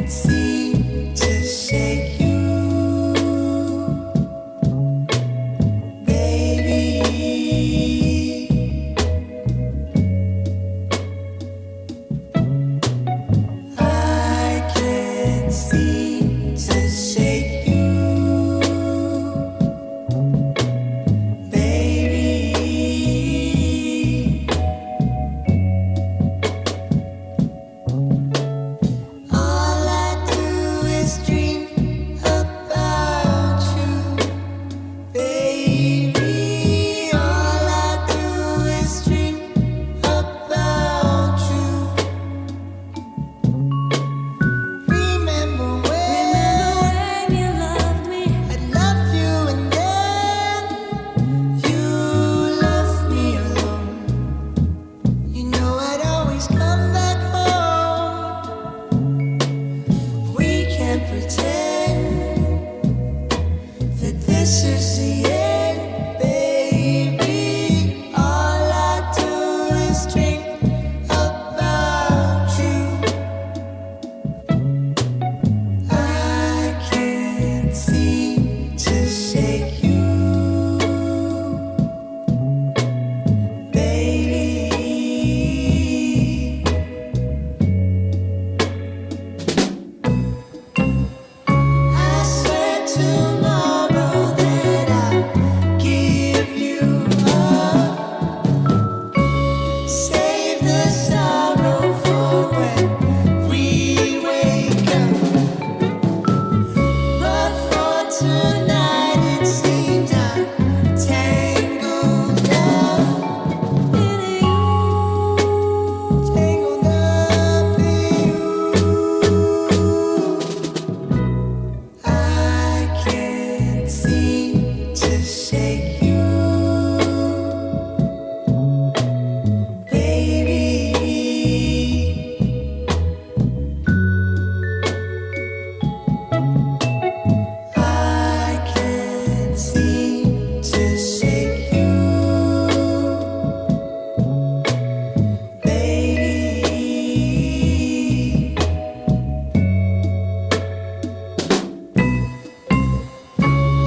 seem to shake you, baby. I can't seem to shake you, baby. All I do is dream about you, baby. All I do is dream about you. Remember when you loved me? I loved you, and then you left me alone. You know I'd always come back home. We can't pretend that this is the end, baby. All I do is dream about you. I can't seem to shake you, baby. I swear tomorrow that I'll give you up. Save the sorrow for when we wake up. But for tonight it seems I'm tangled up in you, tangled up in you. I can't seem to shake you, baby. I can't seem to shake you, baby.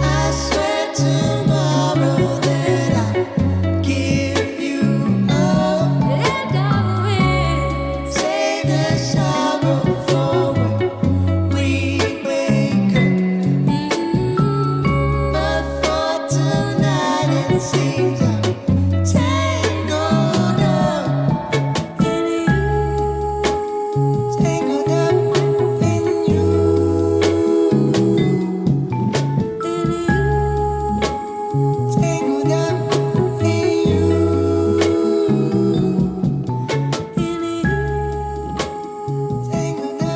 I swear tomorrow that I'll give you up, and I will save the sorrow for when we wake up. But for tonight it seems I'm tangled up in you, tangled up in you, tangled up in you, tangled up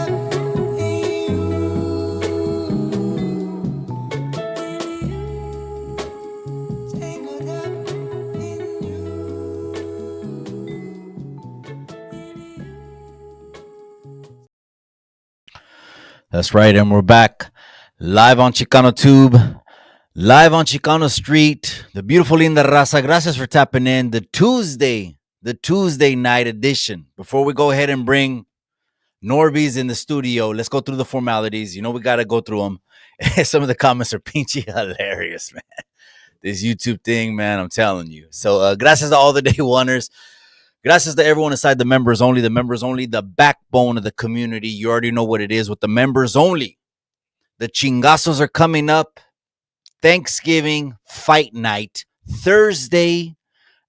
That's right, and we're back live on Chicano Tube, live on Chicano Street. The beautiful Linda Raza, gracias for tapping in. The Tuesday night edition. Before we go ahead and bring Norbeez in the studio, let's go through the formalities. You know we got to go through them. Some of the comments are pinchy hilarious, man. This YouTube thing, man, I'm telling you. So gracias to all the day oneers. Gracias to everyone inside the members only, the backbone of the community. You already know what it is with the members only. The chingazos are coming up. Thanksgiving fight night, Thursday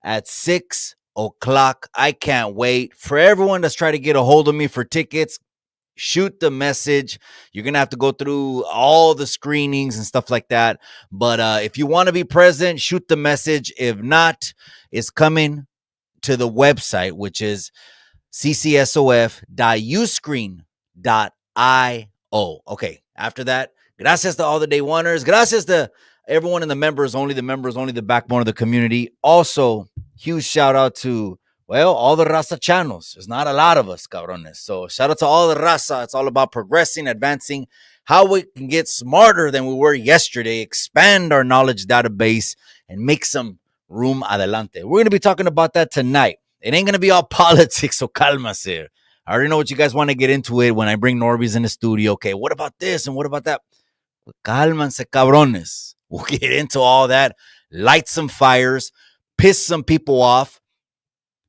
at 6 o'clock. I can't wait. For everyone that's trying to get a hold of me for tickets, shoot the message. You're going to have to go through all the screenings and stuff like that. But if you want to be present, shoot the message. If not, it's coming to the website, which is ccsof.uscreen.io. Okay, after that, gracias to all the day oneers. Gracias to everyone in the members only, the backbone of the community. Also, huge shout out to, well, all the Raza channels. There's not a lot of us, cabrones. So shout out to all the Raza. It's all about progressing, advancing, how we can get smarter than we were yesterday, expand our knowledge database, and make some room adelante. We're going to be talking about that tonight. It ain't going to be all politics, so cálmase. I already know what you guys want to get into it when I bring Norbeez in the studio. Okay, what about this and what about that? Cálmanse, cabrones. We'll get into all that, light some fires, piss some people off.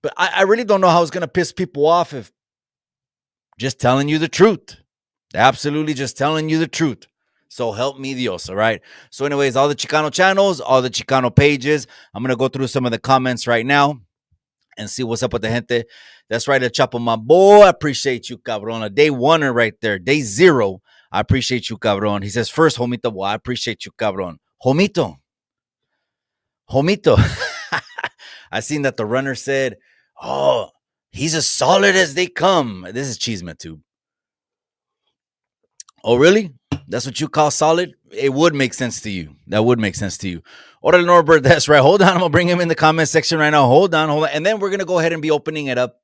But I really don't know how it's going to piss people off if just telling you the truth. Absolutely just telling you the truth. So help me Dios, all right? So anyways, all the Chicano channels, all the Chicano pages, I'm going to go through some of the comments right now and see what's up with the gente. That's right, El Chapo, my boy. I appreciate you, cabron. A day oneer right there. Day zero. I appreciate you, cabron. He says, first, homito, boy, I appreciate you, cabron. Homito. I seen that the runner said, oh, he's as solid as they come. This is Cheeseman Tube. Oh, really? That's what you call solid? It would make sense to you. That would make sense to you. Order Norbert, that's right. Hold on. I'm going to bring him in the comment section right now. Hold on. And then we're going to go ahead and be opening it up.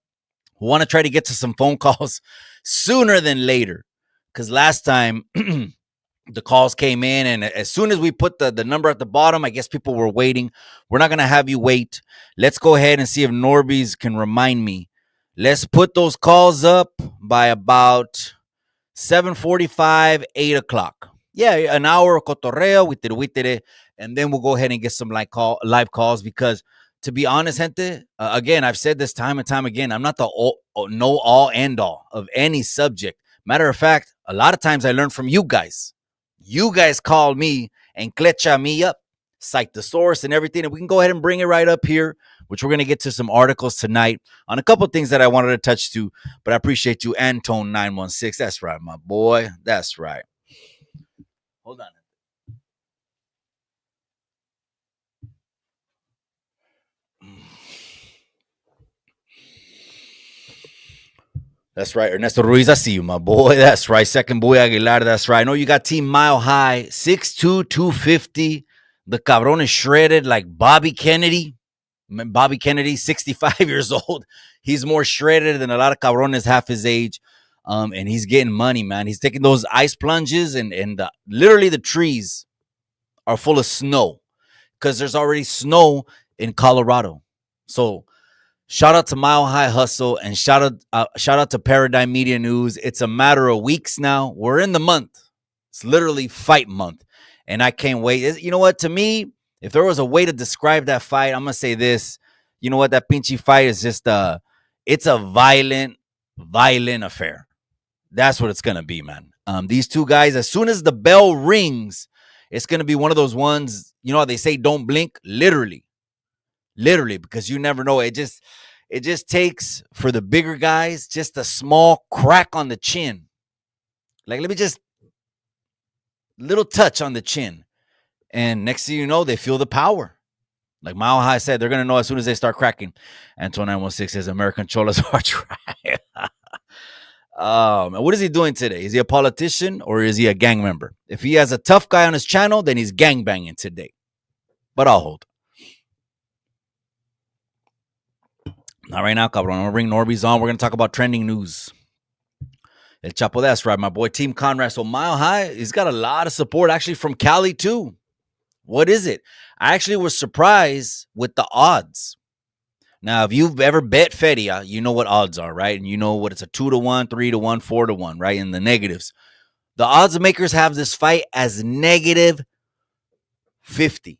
We want to try to get to some phone calls sooner than later. Because last time the calls came in, and as soon as we put the number at the bottom, I guess people were waiting. We're not going to have you wait. Let's go ahead and see if Norbeez can remind me. Let's put those calls up by about 7:45, 8 o'clock. Yeah, an hour of cotorreo. We did it. And then we'll go ahead and get some live calls because, to be honest, gente, again, I've said this time and time again, I'm not the know-all, end-all of any subject. Matter of fact, a lot of times I learn from you guys. You guys call me and clecha me up, cite the source and everything, and we can go ahead and bring it right up here, which we're going to get to some articles tonight on a couple of things that I wanted to touch to, but I appreciate you, Antone916. That's right, my boy. That's right. Hold on. That's right. Ernesto Ruiz, I see you, my boy. That's right. Second boy Aguilar. That's right. I know you got Team Mile High, 6'2", 250. The cabron is shredded like Bobby Kennedy. Bobby Kennedy, 65 years old. He's more shredded than a lot of cabrones half his age. And he's getting money, man. He's taking those ice plunges, and literally the trees are full of snow because there's already snow in Colorado. So shout out to Mile High Hustle and shout out to Paradigm Media News. It's a matter of weeks now. We're in the month. It's literally fight month. And I can't wait. You know what? To me, if there was a way to describe that fight, I'm going to say this. You know what? That pinchy fight is just it's a violent affair. That's what it's going to be, man. These two guys, as soon as the bell rings, it's going to be one of those ones, you know how they say don't blink? Literally, because you never know. It just takes, for the bigger guys, just a small crack on the chin. Like, let me just, little touch on the chin. And next thing you know, they feel the power. Like Mile High said, they're going to know as soon as they start cracking. Anton 916 says American Cholas are trying. What is he doing today? Is he a politician or is he a gang member? If he has a tough guy on his channel, then he's gang banging today. But I'll hold. Not right now, cabron. I'm going to bring Norbeez on. We're going to talk about trending news. El Chapo, that's right, my boy. Team Conrad. So Mile High, he's got a lot of support actually from Cali too. What is it? I actually was surprised with the odds. Now, if you've ever bet Feria, you know what odds are, right? And you know what it's a 2-1, 3-1, 4-1, right? In the negatives. The odds makers have this fight as negative 50.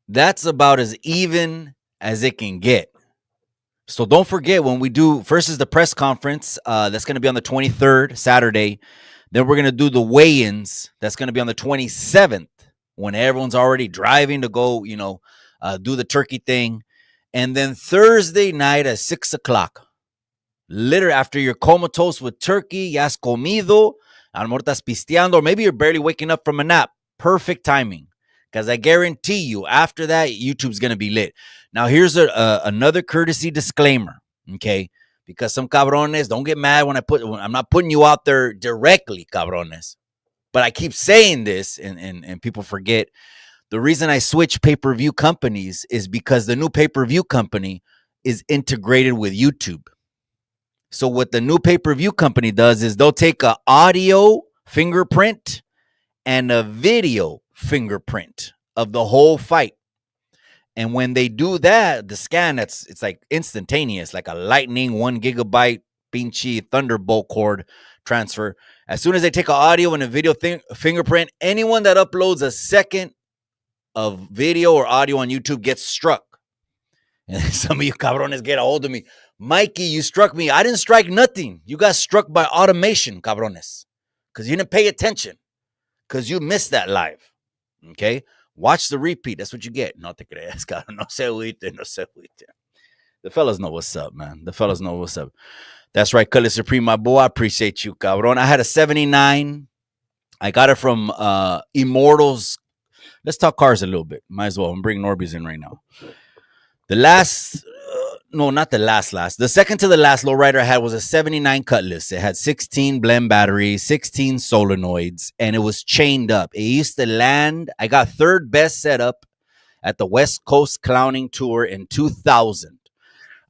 That's about as even as it can get. So don't forget, when we do, first is the press conference. That's going to be on the 23rd, Saturday. Then we're going to do the weigh-ins. That's going to be on the 27th, when everyone's already driving to go, do the turkey thing. And then Thursday night at 6 o'clock, literally after you're comatose with turkey, ya has comido, almortas pisteando, or maybe you're barely waking up from a nap. Perfect timing. Because I guarantee you, after that, YouTube's going to be lit. Now, here's another courtesy disclaimer, okay? Because some cabrones, don't get mad when I'm not putting you out there directly, cabrones. But I keep saying this, and people forget. The reason I switch pay-per-view companies is because the new pay-per-view company is integrated with YouTube. So what the new pay-per-view company does is they'll take an audio fingerprint and a video fingerprint of the whole fight. And when they do that, the scan, it's like instantaneous, like a lightning 1 gigabyte pinchi thunderbolt cord transfer. As soon as they take an audio and a video fingerprint, anyone that uploads a second of video or audio on YouTube gets struck. And some of you cabrones get a hold of me. Mikey, you struck me. I didn't strike nothing. You got struck by automation, cabrones. Because you didn't pay attention. Because you missed that live. Okay? Watch the repeat. That's what you get. No te creas, cabrón. No se agüite, no se agüite. The fellas know what's up, man. The fellas know what's up. That's right, Color Supreme, my boy. I appreciate you, cabron. I had a 79. I got it from Immortals. Let's talk cars a little bit. Might as well. I'm bringing Norbeez in right now. The last, no, not the last. The second to the last lowrider I had was a 79 Cutlass. It had 16 blend batteries, 16 solenoids, and it was chained up. It used to land. I got third best setup at the West Coast Clowning Tour in 2000.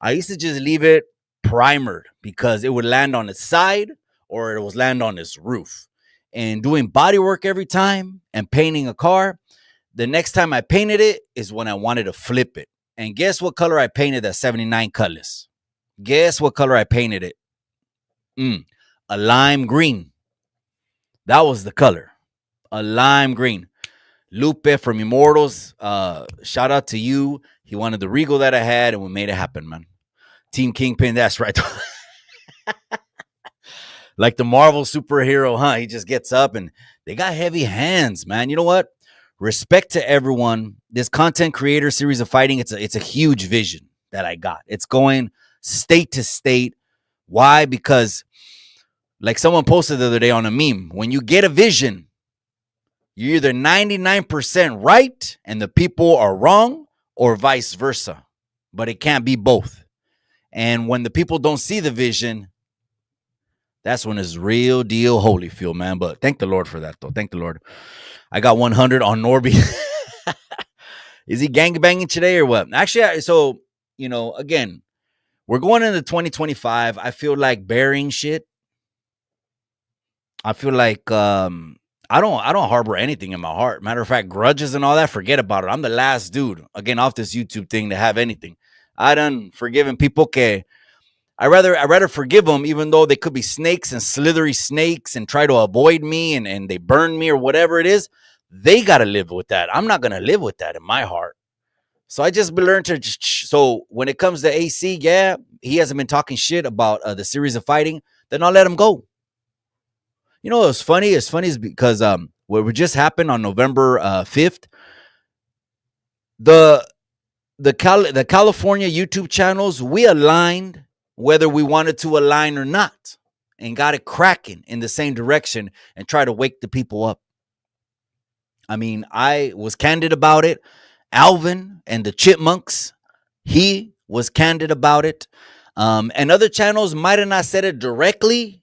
I used to just leave it primered because it would land on its side or it would land on its roof. And doing body work every time and painting a car, the next time I painted it is when I wanted to flip it. And guess what color I painted that 79 Cutlass? Guess what color I painted it? A lime green. That was the color. A lime green. Lupe from Immortals, shout out to you. He wanted the Regal that I had, and we made it happen, man. Team Kingpin, that's right. Like the Marvel superhero, huh? He just gets up, and they got heavy hands, man. You know what? Respect to everyone. This content creator series of fighting, it's a huge vision that I got. It's going state to state. Why? Because like someone posted the other day on a meme, when you get a vision, you're either 99% right and the people are wrong, or vice versa. But it can't be both. And when the people don't see the vision, that's when it's real deal Holyfield, man. But thank the Lord for that, though. Thank the Lord. I got 100 on Norbee. Is he gangbanging today or what? Actually, so, again, we're going into 2025. I feel like burying shit. I feel like I don't harbor anything in my heart. Matter of fact, grudges and all that, forget about it. I'm the last dude, again, off this YouTube thing to have anything. I done forgiven people. I rather forgive them, even though they could be snakes and slithery snakes and try to avoid me and they burn me or whatever it is. They got to live with that. I'm not going to live with that in my heart. So I just learned to so when it comes to AC, yeah, he hasn't been talking shit about the series of fighting, then I'll let him go. You know what's funny? It's funny is because what just happened on November 5th, the California YouTube channels, we aligned whether we wanted to align or not, and got it cracking in the same direction and try to wake the people up. I mean, I was candid about it. Alvin and the Chipmunks, he was candid about it. And other channels might have not said it directly,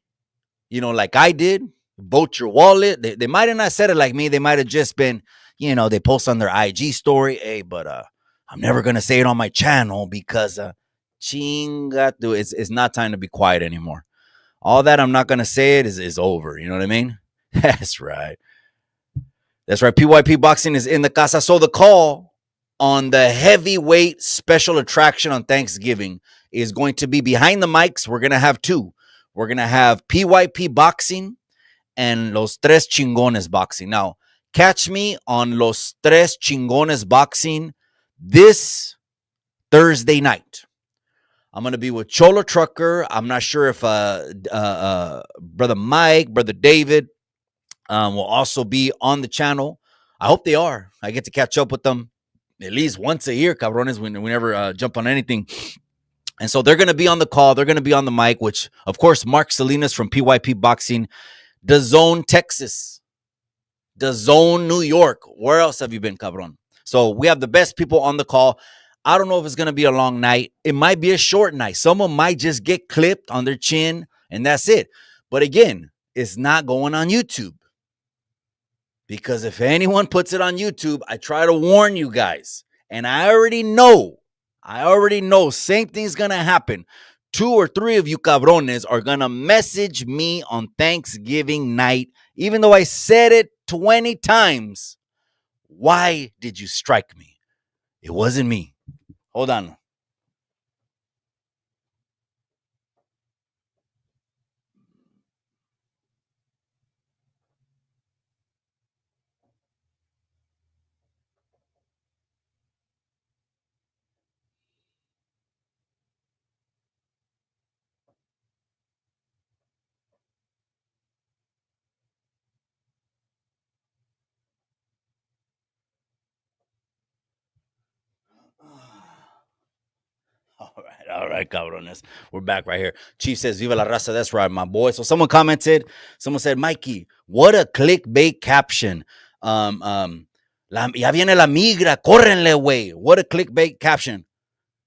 like I did. Vote your wallet. They might have not said it like me. They might have just been, they post on their IG story. Hey, but I'm never going to say it on my channel because chingatu, it's not time to be quiet anymore. All that I'm not going to say it is over. You know what I mean? That's right. That's right. PYP Boxing is in the casa. So the call on the heavyweight special attraction on Thanksgiving is going to be behind the mics. We're going to have two. We're going to have PYP Boxing and Los Tres Chingones Boxing. Now, catch me on Los Tres Chingones Boxing this Thursday night. I'm going to be with Cholo Trucker. I'm not sure if Brother Mike, Brother David will also be on the channel. I hope they are. I get to catch up with them at least once a year, cabrones. We never jump on anything. And so they're going to be on the call. They're going to be on the mic, which, of course, Mark Salinas from PYP Boxing, DAZN, Texas, DAZN, New York. Where else have you been, cabron? So we have the best people on the call. I don't know if it's going to be a long night. It might be a short night. Someone might just get clipped on their chin, and that's it. But again, it's not going on YouTube. Because if anyone puts it on YouTube, I try to warn you guys. And I already know, same thing's going to happen. 2 or 3 of you cabrones are going to message me on Thanksgiving night, even though I said it 20 times. Why did you strike me? It wasn't me. Hold on. All right, cabrones. We're back right here. Chief says, Viva la raza. That's right, my boy. So someone said, Mikey, what a clickbait caption. Ya viene la migra, córrenle, güey. What a clickbait caption.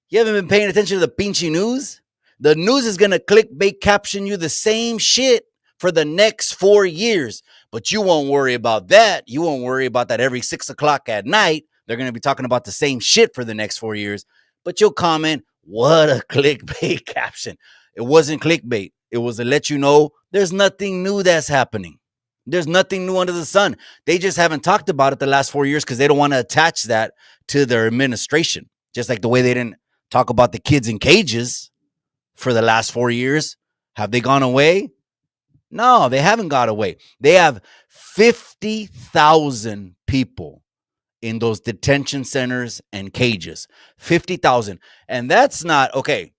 You haven't been paying attention to the pinchy news? The news is going to clickbait caption you the same shit for the next 4 years. But you won't worry about that. You won't worry about that every 6 o'clock at night. They're going to be talking about the same shit for the next 4 years. But you'll comment, what a clickbait caption. It wasn't clickbait. It was to let you know there's nothing new that's happening. There's nothing new under the sun. They just haven't talked about it the last 4 years because they don't want to attach that to their administration. Just like the way they didn't talk about the kids in cages for the last 4 years. Have they gone away? No, they haven't got away. They have 50,000 people in those detention centers and cages. 50,000. And that's not okay.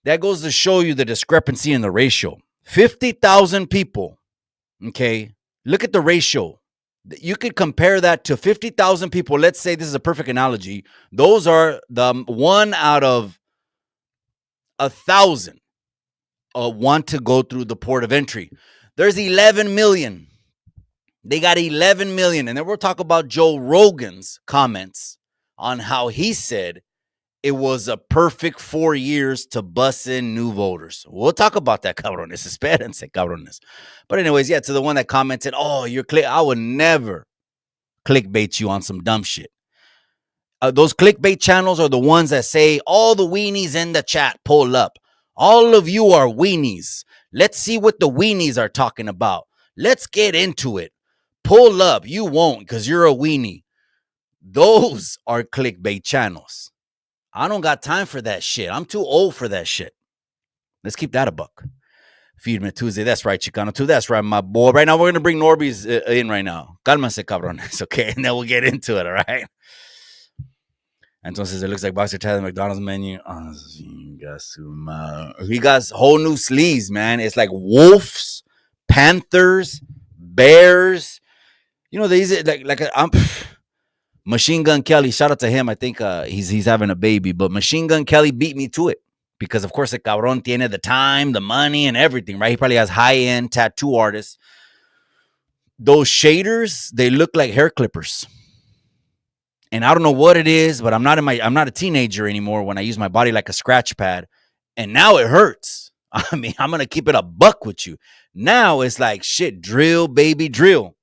That goes to show you the discrepancy in the ratio. 50,000 people. Okay. Look at the ratio. You could compare that to 50,000 people. Let's say this is a perfect analogy. Those are the 1 out of 1,000 want to go through the port of entry. There's 11 million. They got 11 million. And then we'll talk about Joe Rogan's comments on how he said it was a perfect 4 years to bust in new voters. We'll talk about that, cabrones. Espérense, cabrones. But anyways, yeah, to the one that commented, oh, I would never clickbait you on some dumb shit. Those clickbait channels are the ones that say all the weenies in the chat pull up. All of you are weenies. Let's see what the weenies are talking about. Let's get into it. Pull up. You won't because you're a weenie. Those are clickbait channels. I don't got time for that shit. I'm too old for that shit. Let's keep that a buck. Feed me Tuesday. That's right, Chicano 2. That's right, my boy. Right now, we're going to bring Norbeez in right now. Cálmense, cabrones. Okay, and then we'll get into it, all right? Entonces, it looks like Boxer Tyler McDonald's menu. Oh, he got whole new sleeves, man. It's like wolves, panthers, bears. You know, these like I'm Machine Gun Kelly. Shout out to him. I think he's having a baby, but Machine Gun Kelly beat me to it because, of course, the cabron tiene the time, the money, and everything, right? He probably has high-end tattoo artists. Those shaders, they look like hair clippers. And I don't know what it is, but I'm not a teenager anymore when I use my body like a scratch pad. And now it hurts. I mean, I'm going to keep it a buck with you. Now it's like, shit, drill, baby, drill.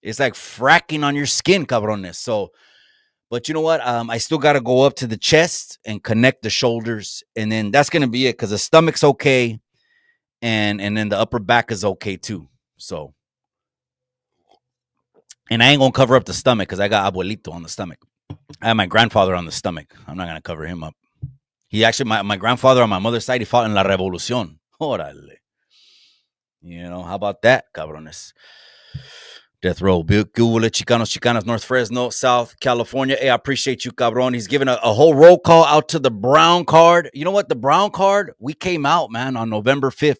It's like fracking on your skin, cabrones. So, but you know what? I still got to go up to the chest and connect the shoulders. And then that's going to be it because the stomach's okay. And then the upper back is okay too. So, and I ain't going to cover up the stomach because I got abuelito on the stomach. I have my grandfather on the stomach. I'm not going to cover him up. He actually, my grandfather on my mother's side, he fought in La Revolucion. Órale. You know, how about that, cabrones? Death Row. Google it. Chicanos, North Fresno, South California. Hey, I appreciate you, cabron. He's giving a whole roll call out to the brown card. You know what? The brown card, we came out, man, on November 5th.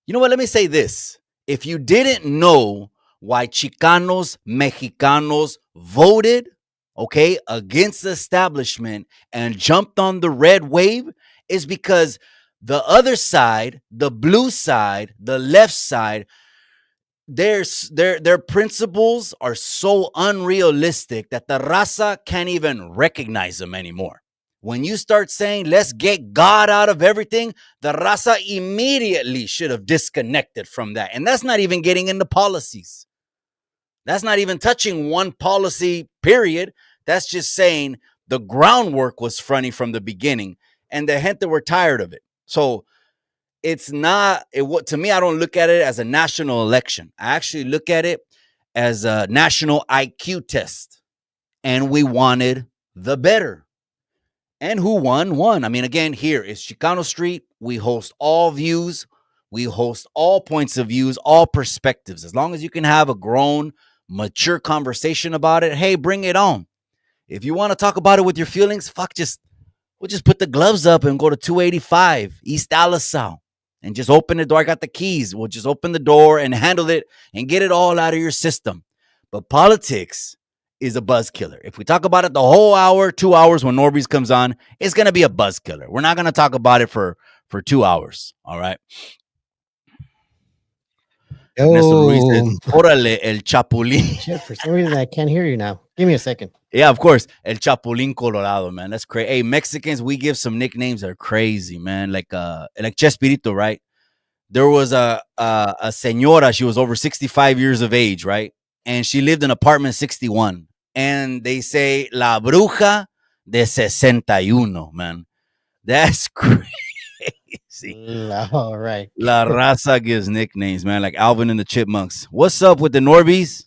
You know what? Let me say this. If you didn't know why Chicanos, Mexicanos voted, okay, against the establishment and jumped on the red wave, is because the other side, the blue side, the left side, their principles are so unrealistic that the raza can't even recognize them anymore. When you start saying, let's get God out of everything, the raza immediately should have disconnected from that. And that's not even getting into policies. That's not even touching one policy, period. That's just saying the groundwork was funny from the beginning and the gente were tired of it. So it's not, to me, I don't look at it as a national election. I actually look at it as a national IQ test. and we wanted the better. And who won? Won. I mean, again, here is Chicano Street. We host all views. We host all points of views, all perspectives. As long as you can have a grown, mature conversation about it, hey, bring it on. If you want to talk about it with your feelings, fuck, we'll just put the gloves up and go to 285 East Alisal and just open the door. I got the keys. We'll just open the door and handle it and get it all out of your system. But politics is a buzz killer. If we talk about it the whole hour, 2 hours when Norbeez comes on, it's going to be a buzz killer. We're not going to talk about it for 2 hours. All right. Ernesto Ruiz says, Oh, Órale, el Chapulín. shit, for some reason I can't hear you now. Give me a second. Yeah, of course. El Chapulín Colorado, man. That's crazy. Hey, Mexicans, we give some nicknames that are crazy, man. Like Chespirito, right? There was a señora, she was over 65 years of age, right? And she lived in apartment 61. And they say La Bruja de 61, man. That's crazy. All right. La Raza gives nicknames, man, like Alvin and the Chipmunks. What's up with the Norbeez?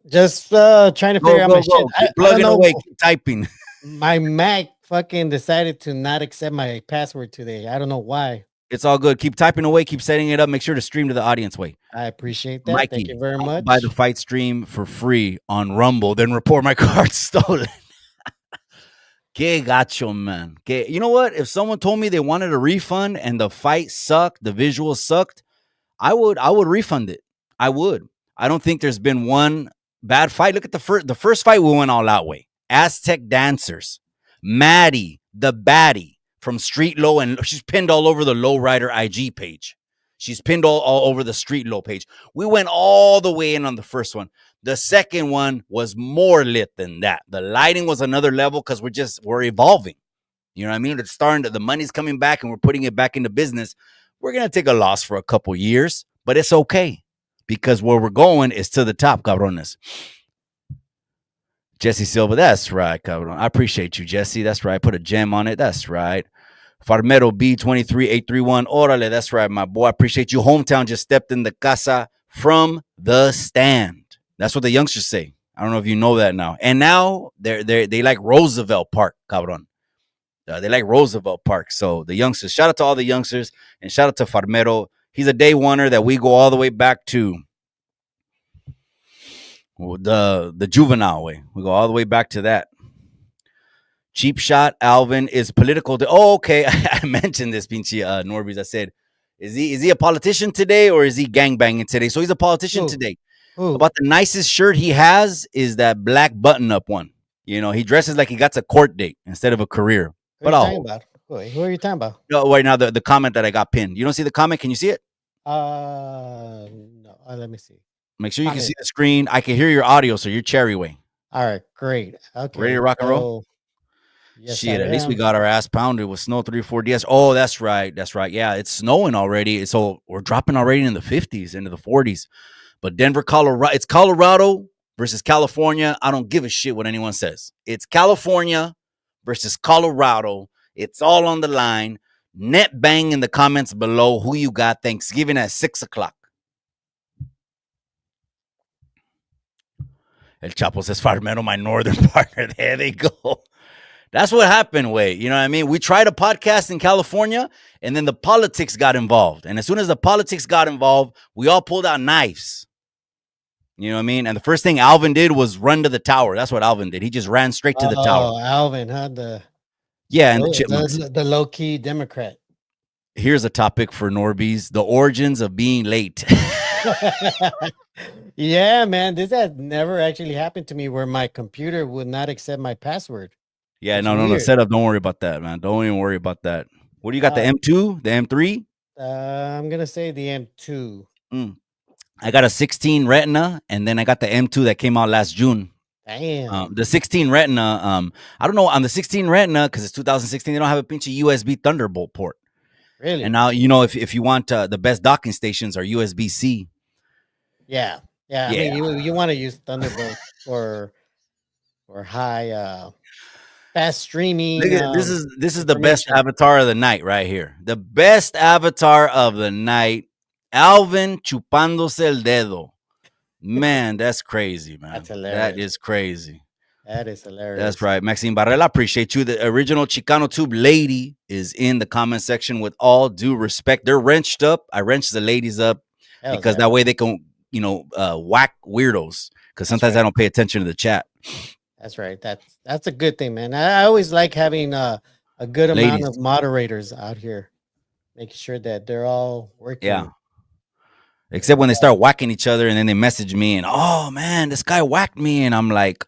Just trying to figure out my shit. Keep I don't plugging know. away, keep typing. My Mac fucking decided to not accept my password today. I don't know why. It's all good. Keep typing away, keep setting it up. Make sure to stream to the audience way. I appreciate that. Mikey, Thank you very I'll much. buy the fight stream for free on Rumble, then report my card stolen. Que gacho, man. Que, you know what? If someone told me they wanted a refund and the fight sucked, the visuals sucked, I would refund it. I would. I don't think there's been one bad fight. Look at the first fight we went all out way. Aztec Dancers. Maddie, the baddie from Street Low, and she's pinned all over the Lowrider IG page. She's pinned all over the Street Low page. We went all the way in on the first one. The second one was more lit than that. The lighting was another level because we're evolving. You know what I mean? It's starting to, the money's coming back and we're putting it back into business. We're going to take a loss for a couple years, but it's okay because where we're going is to the top, cabrones. Jesse Silva, that's right, cabron. I appreciate you, Jesse. That's right. Put a gem on it. That's right. Farmero B23831. Orale, that's right, my boy. I appreciate you. Hometown just stepped in the casa from the stand. That's what the youngsters say. I don't know if you know that now. And now they like Roosevelt Park, cabron. They like Roosevelt Park. So the youngsters, shout out to all the youngsters and shout out to Farmero. He's a day oneer that we go all the way back to the juvenile way. We go all the way back to that. Cheap shot, Alvin is political. Oh, okay. I mentioned this, pinche Norbeez. I said, is he a politician today or is he gangbanging today? So he's a politician today. About the nicest shirt he has is that black button-up one. You know, he dresses like he got a court date instead of a career. Who are you talking about? Who are you talking about? No, right now the comment that I got pinned. You don't see the comment? Can you see it? No. Let me see. Make sure you can see the screen. I can hear your audio, so you're cherry way. All right, great. Okay. Ready to rock and roll? Yes, shit, at least we got our ass pounded with snow 3 or 4 days. Oh, that's right. That's right. Yeah, it's snowing already. So we're dropping already in the 50s, into the 40s. But Denver, Colorado, it's Colorado versus California. I don't give a shit what anyone says. It's California versus Colorado. It's all on the line. Net bang in the comments below who you got Thanksgiving at 6 o'clock. El Chapo says, Farmero, my northern partner. There they go. That's what happened, Way. You know what I mean? We tried a podcast in California, and then the politics got involved. And as soon as the politics got involved, we all pulled out knives. You know what I mean? And the first thing Alvin did was run to the tower. That's what Alvin did. He just ran straight to the tower. Oh, Alvin, huh? And the Chipmunks. The low-key Democrat. Here's a topic for Norbeez: the origins of being late. Yeah, man. This has never actually happened to me where my computer would not accept my password. Yeah, no. Setup. Don't worry about that, man. Don't even worry about that. What do you got? The M2, the M3? I'm gonna say the M2. I got a 16 Retina, and then I got the M2 that came out last June. Damn. The 16 Retina. I don't know on the 16 Retina because it's 2016. They don't have a pinch of USB Thunderbolt port. Really? And now you know if you want the best docking stations are USB C. Yeah. I mean, you want to use Thunderbolt for high fast streaming. Look at, this is the best avatar of the night right here. The best avatar of the night. Alvin chupándose el dedo. Man, that's crazy, man. That's hilarious. That is crazy. That is That's hilarious. right. Maxine Barrella, appreciate you. The original Chicano Tube lady is in the comment section with all due respect. They're wrenched up. I wrenched the ladies up Hell because yeah. that way they can, whack weirdos. Because That's sometimes I right. don't pay attention to the chat. That's right. That's a good thing, man. I always like having a good amount of Ladies, moderators out here, making sure that they're all yeah. working. Except when they start whacking each other and then they message me and, oh man, this guy whacked me. And I'm like,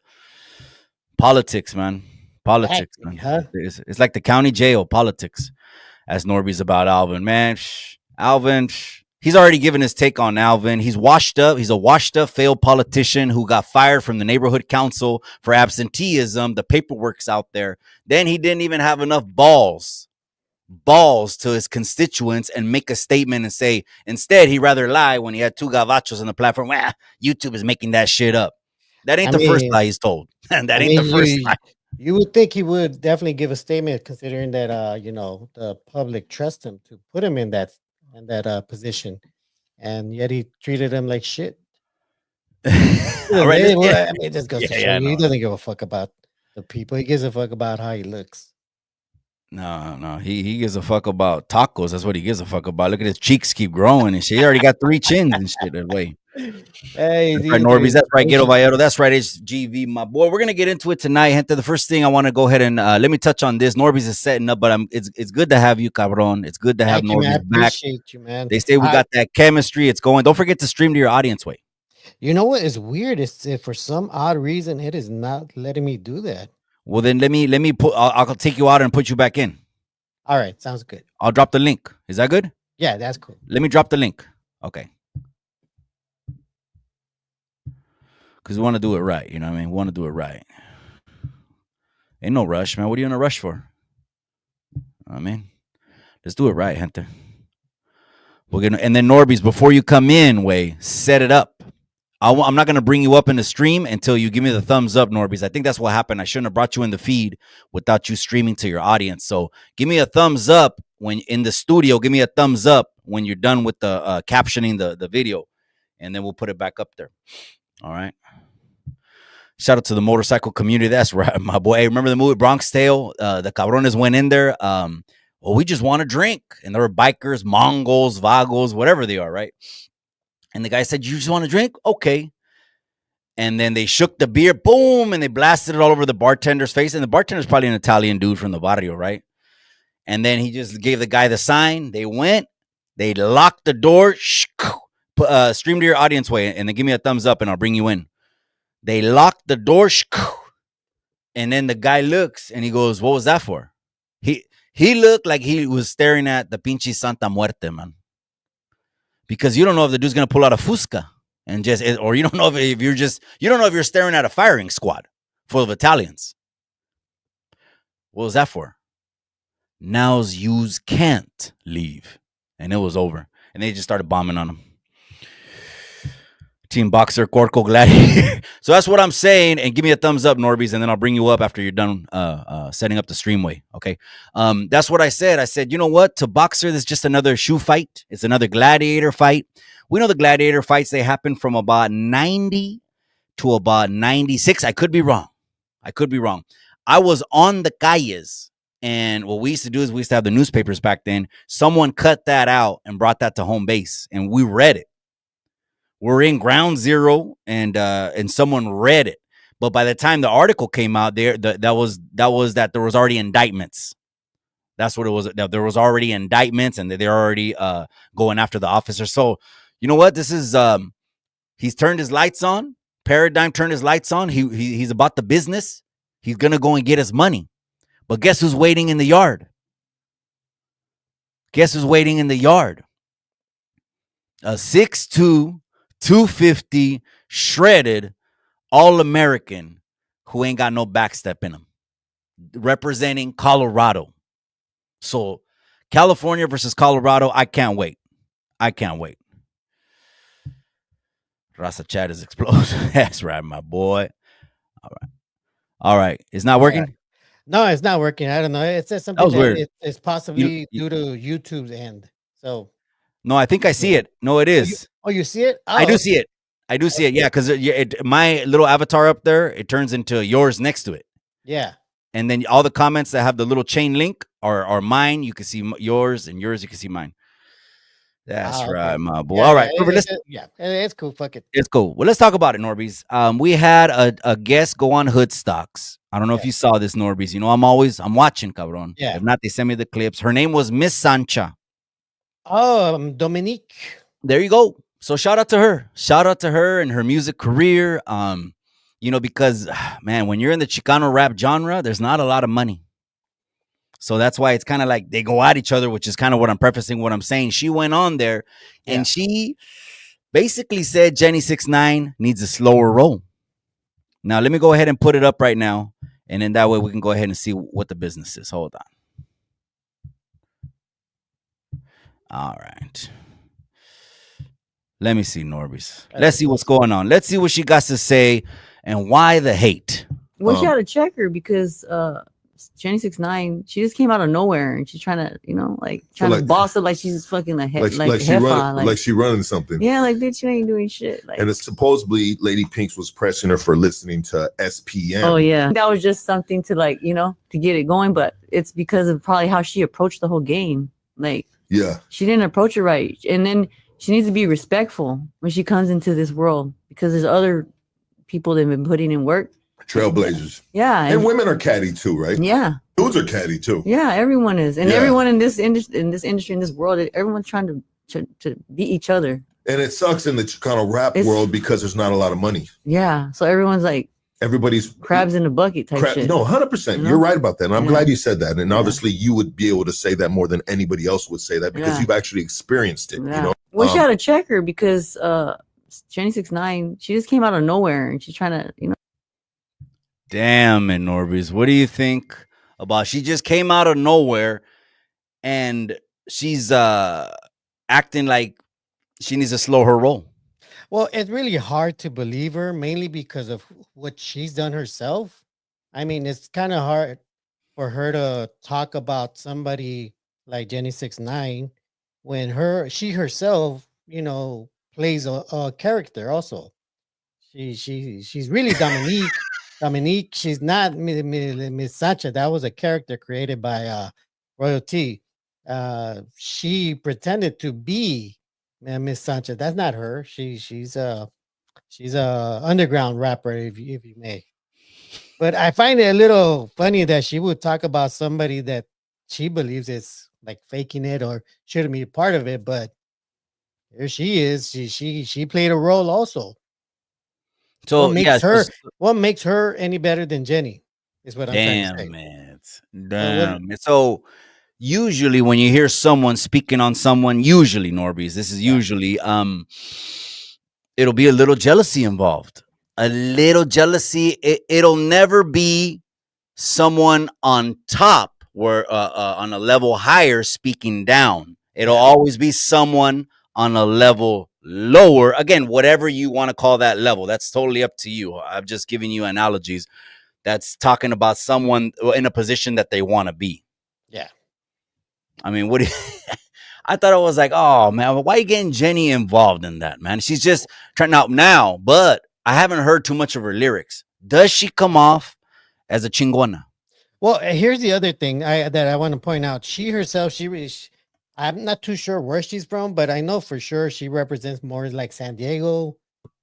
politics, man. Politics, Exactly, man. huh? It's like the county jail politics, as Norbeez about Alvin. Man, Alvin, he's already given his take on Alvin. He's washed up. He's a washed up, failed politician who got fired from the neighborhood council for absenteeism. The paperwork's out there. Then he didn't even have enough balls to his constituents and make a statement and say, instead, he'd rather lie when he had two gavachos on the platform. Well, YouTube is making that shit up. That ain't I the first mean, lie he's told. And that I ain't the mean, first lie. you would think he would definitely give a statement, considering that the public trust him to put him in that position, and yet he treated him like shit. All right. Yeah, Well, I mean, it just goes to show yeah, you he no. doesn't give a fuck about the people. He gives a fuck about how he looks. No. He gives a fuck about tacos. That's what he gives a fuck about. Look at his cheeks keep growing and shit. He already got 3 chins and shit that way. Hey, That's he's right, eating through Norbeez. his That's right, Ghetto emotions. Vallejo. That's right, HGV, my boy. We're gonna get into it tonight, gente. The first thing I want to go ahead and let me touch on this. Norbeez is setting up, but it's good to have you, cabron. It's good to have Thank you, man. I Norbeez back. appreciate you, man. They say we got that chemistry. It's going. Don't forget to stream to your audience. Way. You know what is weird is if for some odd reason it is not letting me do that. Well, then let me put. I'll take you out and put you back in. All right, sounds good. I'll drop the link. Is that good? Yeah, that's cool. Let me drop the link. Okay. Because we want to do it right. You know what I mean? We want to do it right. Ain't no rush, man. What are you in a rush for? I mean, let's do it right, gente. We're gonna, and then Norbeez, before you come in, way set it up. I'm not gonna bring you up in the stream until you give me the thumbs up, Norbeez. I think that's what happened. I shouldn't have brought you in the feed without you streaming to your audience. So give me a thumbs up when in the studio. Give me a thumbs up when you're done with the captioning the video, and then we'll put it back up there. All right. Shout out to the motorcycle community. That's right, my boy. Hey, remember the movie Bronx Tale? The cabrones went in there. Well, we just want to drink. And there were bikers, Mongols, Vagos, whatever they are, right? And the guy said, you just want to drink? Okay. And then they shook the beer, boom, and they blasted it all over the bartender's face. And the bartender's probably an Italian dude from the barrio, right? And then he just gave the guy the sign. They went, they locked the door, stream to your audience way, and then give me a thumbs up and I'll bring you in. They locked the door, and then the guy looks and he goes, what was that for? He looked like he was staring at the pinche Santa Muerte, man. Because you don't know if the dude's going to pull out a Fusca and just, or you don't know if you're just, you don't know if you're staring at a firing squad full of Italians. What was that for? Now's yous can't leave. And it was over. And they just started bombing on him. Team Boxer, Corco, Gladiator. So that's what I'm saying. And give me a thumbs up, Norbeez, and then I'll bring you up after you're done setting up the streamway. Okay. That's what I said. I said, you know what? To Boxer, this is just another shoe fight. It's another gladiator fight. We know the gladiator fights, they happen from about 90 to about 96. I could be wrong. I was on the calles. And what we used to do is we used to have the newspapers back then. Someone cut that out and brought that to home base, and we read it. We're in ground zero, and someone read it. But by the time the article came out, that was that there was already indictments. That's what it was. There was already indictments, and they're already going after the officer. So you know what? This is he's turned his lights on. Paradigm turned his lights on. He's about the business. He's gonna go and get his money. But guess who's waiting in the yard? A 6'2", 250, shredded, all-American who ain't got no backstep in him, representing Colorado. So California versus Colorado, I can't wait. Raza chat is explosive. That's right, my boy. All right. It's not working? Right. No, it's not working. I don't know. It says something was weird. It's possibly due to YouTube's end. So no, I think I see it. No, it is. you see it? I do see it. I do see it. Yeah, because my little avatar up there, it turns into yours next to it. Yeah. And then all the comments that have the little chain link are mine. You can see yours, and yours, you can see mine. That's Ah, right, okay. my boy. Yeah, All yeah, right, perfect. Let's yeah. It's cool. Fuck it. it's cool. Well, let's talk about it, Norbeez. We had a guest go on Hood Stocks. I don't know if Yeah, you saw this, Norbeez. You know, I'm watching, cabron. yeah. If not, they send me the clips. Her name was Miss Sancha. Oh, Dominique. There you go. So shout out to her. Shout out to her and her music career. Because man, when you're in the Chicano rap genre, there's not a lot of money. So that's why it's kind of like they go at each other, which is kind of what I'm prefacing what I'm saying. She went on there Yeah. and she basically said Jenny 6ix9ine needs a slower roll. Now let me go ahead and put it up right now. And then that way we can go ahead and see what the business is. Hold on. All right. Let me see, Norbeez. Let's see what's going on. Let's see what she got to say and why the hate. Well, she had to check her because Jenny 6ix9ine, she just came out of nowhere and she's trying to, trying to boss up like she's fucking like she running something. Yeah, like bitch, you ain't doing shit. Like, and it's supposedly Lady Pinks was pressing her for listening to SPM. Oh yeah, that was just something to to get it going, but it's because of probably how she approached the whole game. Like, yeah, she didn't approach it right, and then she needs to be respectful when she comes into this world because there's other people that have been putting in work. Trailblazers. Yeah. And women are catty too, right? Yeah. Dudes are catty too. Yeah, everyone is. And everyone in this industry, in this world, everyone's trying to beat each other. And it sucks in the Chicano rap world because there's not a lot of money. Yeah. So everyone's like everybody's crabs in a bucket type shit. No, 100%. You're right about that. And I'm glad you said that. And obviously you would be able to say that more than anybody else would say that because you've actually experienced it. Yeah. You know? Well, she had to check her because Jenny 6ix9ine, she just came out of nowhere and she's trying to, Damn it, Norbeez. What do you think about she just came out of nowhere and she's acting like she needs to slow her roll? Well, it's really hard to believe her, mainly because of what she's done herself. I mean, it's kind of hard for her to talk about somebody like Jenny 6ix9ine when she herself, plays a character also. She's really Dominique. Dominique, she's not Miss Sacha. That was a character created by Royalty. She pretended to be Miss Sacha. That's not her. She's a underground rapper, if you may. But I find it a little funny that she would talk about somebody that she believes is like faking it or shouldn't be a part of it. But here she is. She played a role also. So what makes her any better than Jenny is what I'm trying to say. Damn. So usually when you hear someone speaking on someone, usually Norbeez, this is usually it'll be a little jealousy involved. A little jealousy. It'll never be someone on top where on a level higher speaking down. It'll always be someone on a level lower. Again, whatever you want to call that level, that's totally up to you. I'm just giving you analogies. That's talking about someone in a position that they want to be. Yeah. I mean, what do you I thought it was like, oh man, why are you getting Jenny involved in that, man? She's just trying out now, but I haven't heard too much of her lyrics. Does she come off as a chingona? Well, here's the other thing that I want to point out. She herself, I'm not too sure where she's from, but I know for sure she represents more like San Diego,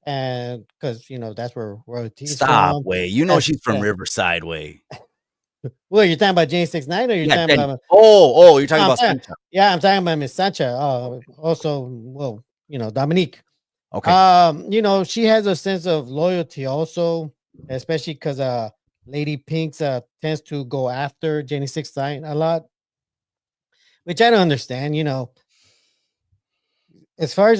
and because that's where Royalty is from. Way. She's from Riverside way. Well, you're talking about Jenny 6ix9ine, or you're talking about? You're talking about Sancha. Yeah, I'm talking about Miss Sancha. Also, well, Dominique. Okay. She has a sense of loyalty also, especially because Lady Pinks tends to go after Jenny 6ix9ine a lot, which I don't understand. As far as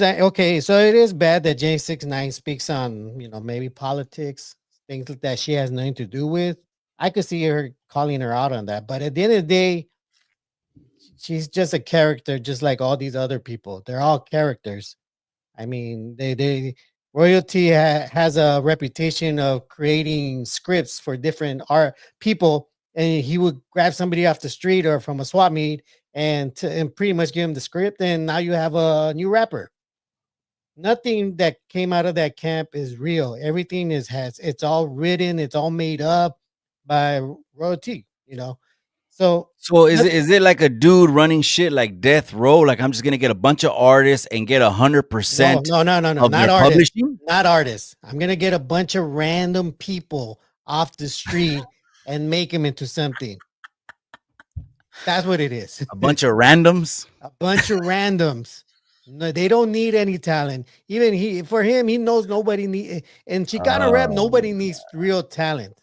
so it is bad that Jenny 6ix9ine speaks on maybe politics, things like that she has nothing to do with. I could see her calling her out on that, but at the end of the day, she's just a character, just like all these other people. They're all characters. I mean, they Royalty has a reputation of creating scripts for different art people, and he would grab somebody off the street or from a swap meet and pretty much give him the script, and now you have a new rapper. nothing that came out of that camp is real. Everything it's all written, it's all made up by royalty, So So is not- it like a dude running shit like Death Row? Like I'm just gonna get a bunch of artists and get no, 100% no, of not their artists, publishing? not artists. I'm gonna get a bunch of random people off the street and make them into something. That's what it is. A bunch of randoms? A bunch of randoms. No, they don't need any talent. Even for him, he knows nobody need in Chicano rap. Oh, Nobody needs real talent.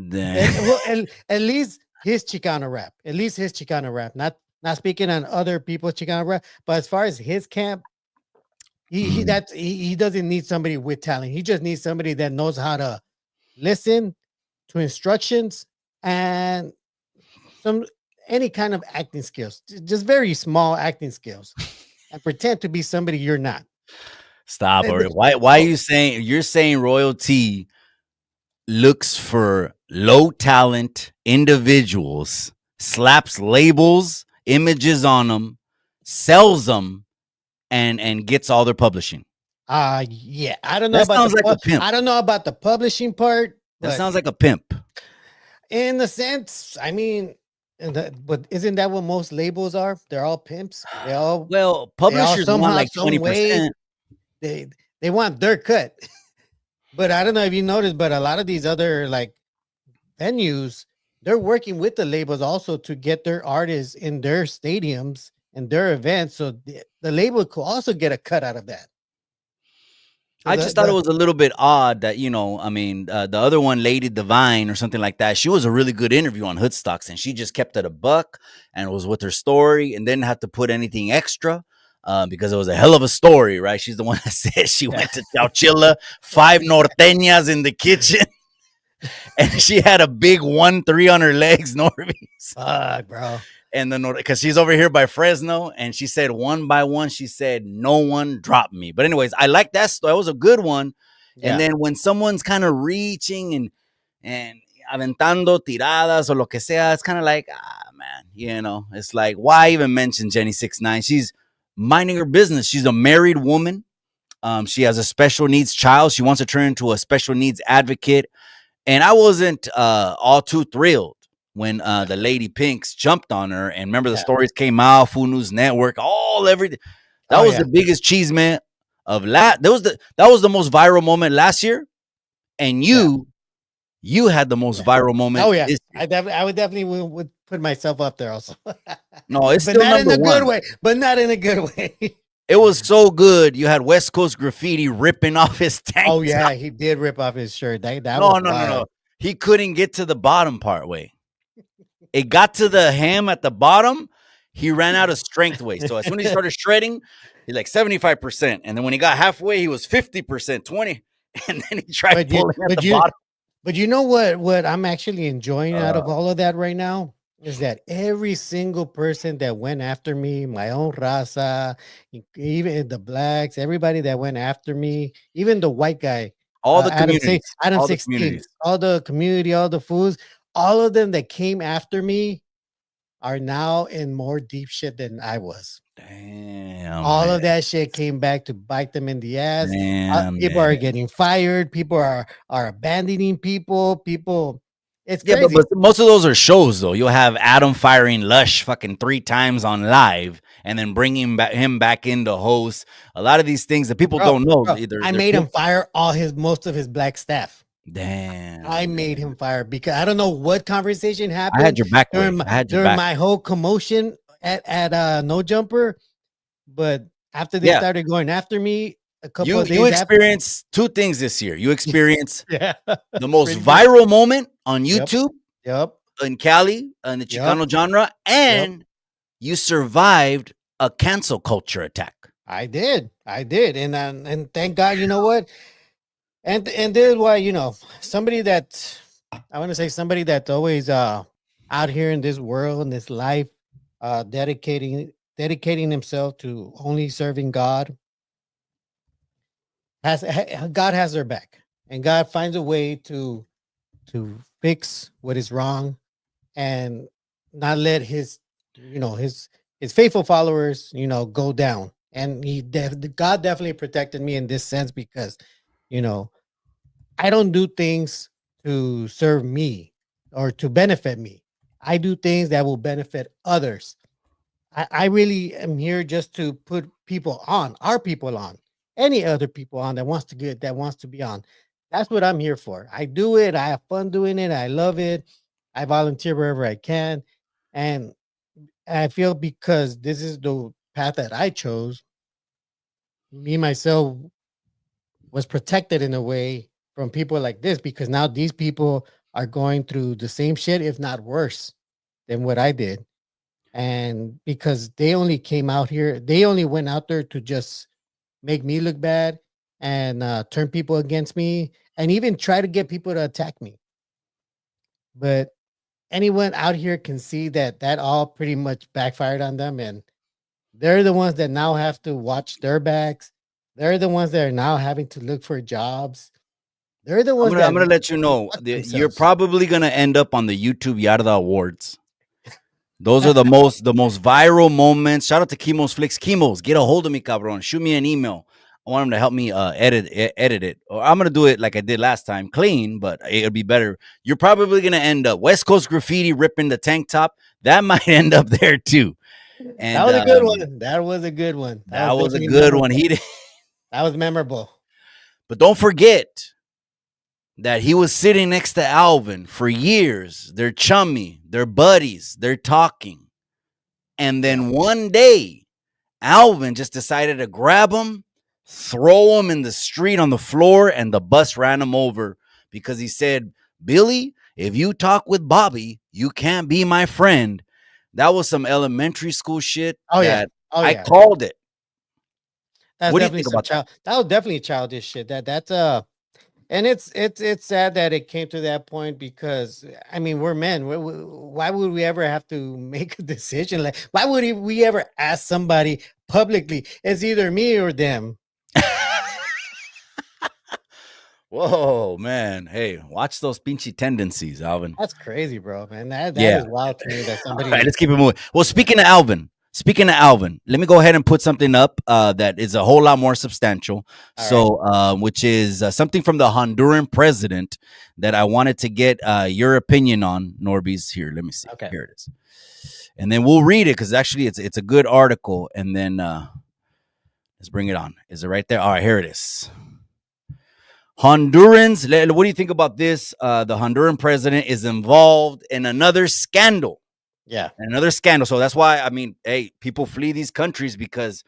damn. At least his Chicano rap. At least his Chicano rap. Not speaking on other people's Chicano rap, but as far as his camp, he doesn't need somebody with talent. He just needs somebody that knows how to listen to instructions and some any kind of acting skills, just very small acting skills, and pretend to be somebody you're not. Stop. Th- Or th- why are oh, you're saying royalty looks for low talent individuals, slaps labels, images on them, sells them, and gets all their publishing? yeah, I don't know That about sounds like a pimp. I don't know about the publishing part, That but sounds like a pimp. in the sense, I mean, but isn't that what most labels are? They're all pimps. Well, They all publishers want somehow, like some way, 20%. they they want their cut. But I don't know if you noticed, but a lot of these other like venues, they're working with the labels also to get their artists in their stadiums and their events. So the label could also get a cut out of that. So I just thought it was a little bit odd that, I mean, the other one, Lady Divine or something like that, she was a really good interview on Hoodstocks, and she just kept it a buck and was with her story and didn't have to put anything extra because it was a hell of a story, right? She's the one that said she went to Chowchilla, 5 norteñas in the kitchen, and she had a big 1-3 on her legs, Norbeez. fuck, bro. And because she's over here by Fresno, and she said one by one, she said no one dropped me. But anyways, I like that story. That was a good one. Yeah. And then when someone's kind of reaching and aventando tiradas or lo que sea, it's kind of like, man, it's like, why even mention Jenny 6ix9ine? She's minding her business. She's a married woman. She has a special needs child. She wants to turn into a special needs advocate. And I wasn't all too thrilled when the Lady Pinks jumped on her. And remember, the stories came out, Food News Network, everything. That was the biggest cheese man of that was the most viral moment last year. And you had the most viral moment. Oh yeah, this year. I would definitely would put myself up there also. No, it's but still not in number a good one. way. But not in a good way. It was so good. You had West Coast Graffiti ripping off his tank. Oh yeah, top. he did rip off his shirt. That No, was no, no, wild. no. He couldn't get to the bottom part way. It got to the hem at the bottom. He ran out of strength weight. So as soon as he started shredding, he's like 75%. And then when he got halfway, he was 50%, 20. And then he tried pulling at the bottom. But you know what I'm actually enjoying out of all of that right now is that every single person that went after me, my own raza, even the blacks, everybody that went after me, even the white guy, All the communities. Adam all the 16, communities. all the community, all the fools, all of them that came after me are now in more deep shit than I was. Damn. All man. of that shit came back to bite them in the ass. Damn, People are getting fired. People are abandoning people. It's Yeah, crazy. but most of those are shows, though. You'll have Adam firing Lush fucking 3 times on live and then bringing him back in to host. A lot of these things that people don't know. Either I made him fire most of his black staff. Damn. I made him fire because I don't know what conversation happened. I had your back. during back. my whole commotion at No Jumper, but after they started going after me, a couple of days you experienced 2 things this year. You experienced after, the most viral moment on YouTube Yep. in Cali in the Chicano genre, and you survived a cancel culture attack. I did, and thank God. You know what? And this is why somebody that I want to say somebody that's always out here in this world in this life, dedicating himself to only serving God. God has their back, and God finds a way to fix what is wrong, and not let his faithful followers go down. and God definitely protected me in this sense because, you know, I don't do things to serve me or to benefit me. I do things that will benefit others. I really am here just to put people on, our people on, any other people on that wants to be on. That's what I'm here for. I do it. I have fun doing it. I love it. I volunteer wherever I can. And I feel because this is the path that I chose, me myself was protected in a way from people like this because now these people are going through the same shit, if not worse, than what I did. And because they only came out here, they only went out there to just make me look bad and turn people against me and even try to get people to attack me. But anyone out here can see that that all pretty much backfired on them. And they're the ones that now have to watch their backs. They're the ones that are now having to look for jobs. They're the ones I'm that gonna let you know fuck you're themselves. probably gonna end up on the YouTube Yarda Awards. Those are the most viral moments. Shout out to Chemo's Flicks. Chemo's, get a hold of me, cabron. Shoot me an email. I want him to help me edit it. Or I'm gonna do it like I did last time, clean, but it'll be better. You're probably gonna end up West Coast Graffiti ripping the tank top. That might end up there too. That And was a good one. That was a good one. That that was was a definitely good one. memorable. He did. That was memorable. But don't forget that he was sitting next to Alvin for years. They're chummy, they're buddies, they're talking. And then one day, Alvin just decided to grab him, throw him in the street on the floor, and the bus ran him over because he said, Billy, if you talk with Bobby, you can't be my friend. That was some elementary school shit Oh yeah. that Oh I yeah. called it. That's What do you definitely think some about that? child. That was definitely childish shit. That's and it's sad that it came to that point because I mean we're men. Why would we ever have to make a decision? Like why would we ever ask somebody publicly? It's either me or them. Whoa, man. Hey, watch those pinchy tendencies, Alvin. That's crazy, bro, man. That Yeah. is wild to me that All right, somebody. let's keep it moving. Well, Yeah. speaking of Alvin, let me go ahead and put something up that is a whole lot more substantial. All right. So, which is something from the Honduran president that I wanted to get your opinion on, Norbeez. Here, let me see. Okay. Here it is, and then we'll read it because actually it's a good article. And then let's bring it on. Is it right there? All right, here it is. Hondurans. What do you think about this? The Honduran president is involved in another scandal. Yeah. Another scandal. So that's why, I mean, hey, people flee these countries because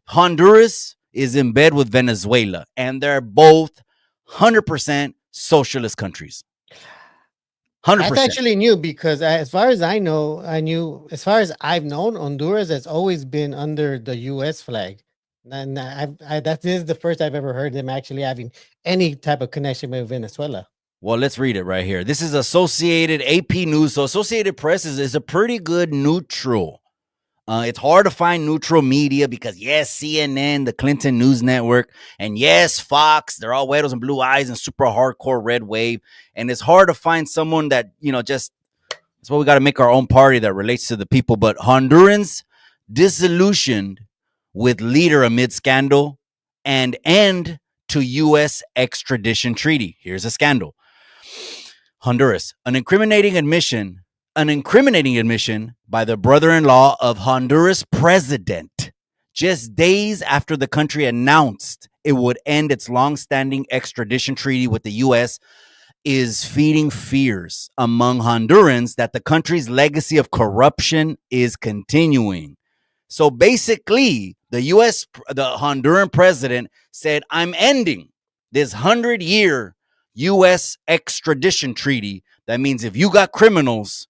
Honduras is in bed with Venezuela, and they're both 100% socialist countries. 100%. That's actually new because as far as I know, as far as I've known, Honduras has always been under the U.S. flag. And this is the first I've ever heard them actually having any type of connection with Venezuela. Well, let's read it right here. This is Associated AP News. So Associated Press is a pretty good neutral. It's hard to find neutral media because, yes, CNN, the Clinton News Network, and yes, Fox, they're all weirdos and blue eyes and super hardcore red wave. And it's hard to find someone that, just, that's why we got to make our own party that relates to the people. But Hondurans disillusioned with leader amid scandal and end to U.S. extradition treaty. Here's a scandal. Honduras, an incriminating admission by the brother-in-law of Honduras president, just days after the country announced it would end its long-standing extradition treaty with the U.S., is feeding fears among Hondurans that the country's legacy of corruption is continuing. So basically, the Honduran president said, I'm ending this 100-year U.S. extradition treaty. That means if you got criminals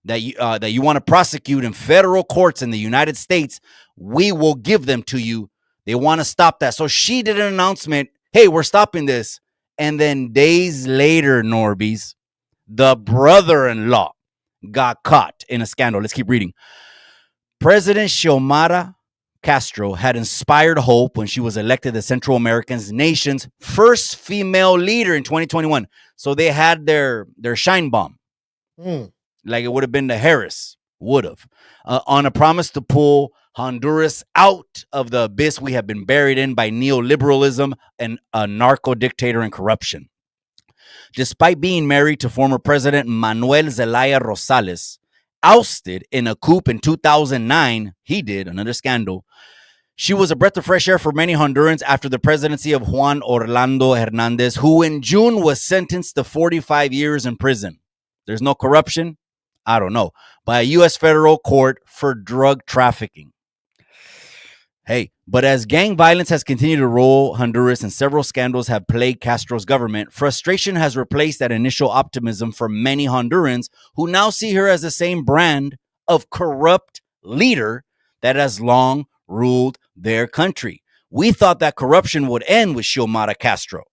that you want to prosecute in federal courts in the United States, we will give them to you. They want to stop that. So she did an announcement, hey, we're stopping this. And then days later, Norbeez, the brother-in-law got caught in a scandal. Let's keep reading. President Xiomara Castro had inspired hope when she was elected the Central American's nation's first female leader in 2021. So they had their shine bomb. Mm. Like it would have been the Harris would have, on a promise to pull Honduras out of the abyss we have been buried in by neoliberalism and a narco dictator and corruption. Despite being married to former President Manuel Zelaya Rosales, ousted in a coup in 2009, he did, another scandal. She was a breath of fresh air for many Hondurans after the presidency of Juan Orlando Hernandez, who in June was sentenced to 45 years in prison. There's no corruption? I don't know. By a U.S. federal court for drug trafficking. Hey, but as gang violence has continued to roll Honduras and several scandals have plagued Castro's government, frustration has replaced that initial optimism for many Hondurans who now see her as the same brand of corrupt leader that has long ruled their country. We thought that corruption would end with Xiomara Castro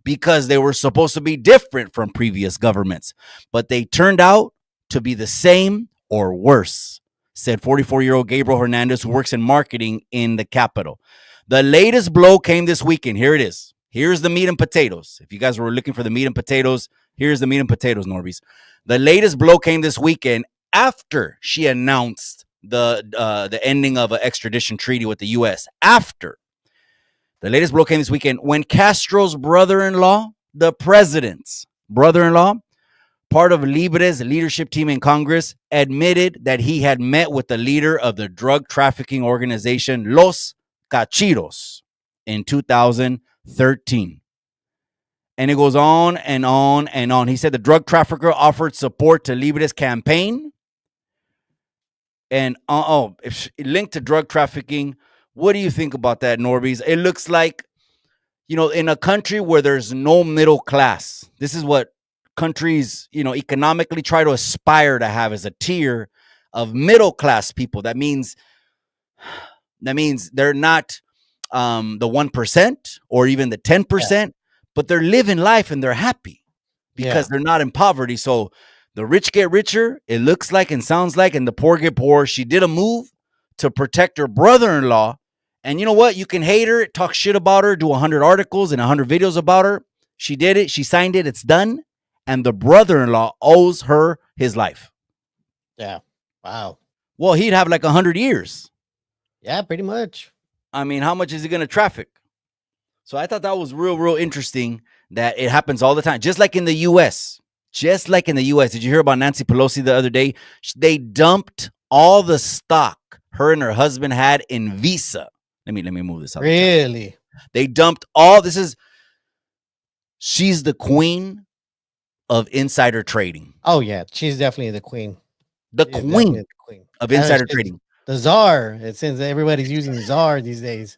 because they were supposed to be different from previous governments, but they turned out to be the same or worse, said 44-year-old Gabriel Hernandez, who works in marketing in the capital. The latest blow came this weekend. Here it is. Here's the meat and potatoes. If you guys were looking for the meat and potatoes, here's the meat and potatoes, Norbeez. The latest blow came this weekend after she announced the ending of an extradition treaty with the U.S. After the latest blow came this weekend when Castro's brother-in-law, the president's brother-in-law, part of Libre's leadership team in Congress, admitted that he had met with the leader of the drug trafficking organization Los Cachiros in 2013. And it goes on and on and on. He said the drug trafficker offered support to Libre's campaign. And linked to drug trafficking. What do you think about that, Norbeez? It looks like, in a country where there's no middle class, this is what countries, economically try to aspire to have as a tier of middle class people. That means they're not the 1% or even the 10%, but they're living life and they're happy because they're not in poverty. So the rich get richer, it looks like and sounds like, and the poor get poor. She did a move to protect her brother-in-law. And you know what? You can hate her, talk shit about her, do 100 articles and 100 videos about her. She did it. She signed it. It's done. And the brother-in-law owes her his life. Yeah. Wow. Well, he'd have like 100 years. Yeah, pretty much. I mean, how much is he going to traffic? So I thought that was real interesting that it happens all the time. Just like in the U.S. Did you hear about Nancy Pelosi the other day? They dumped all the stock her and her husband had in Visa. Let me move this out. Really? They dumped all. She's the queen of insider trading. Oh, yeah. She's definitely the queen. The queen of insider trading. The czar. It seems that everybody's using czar these days.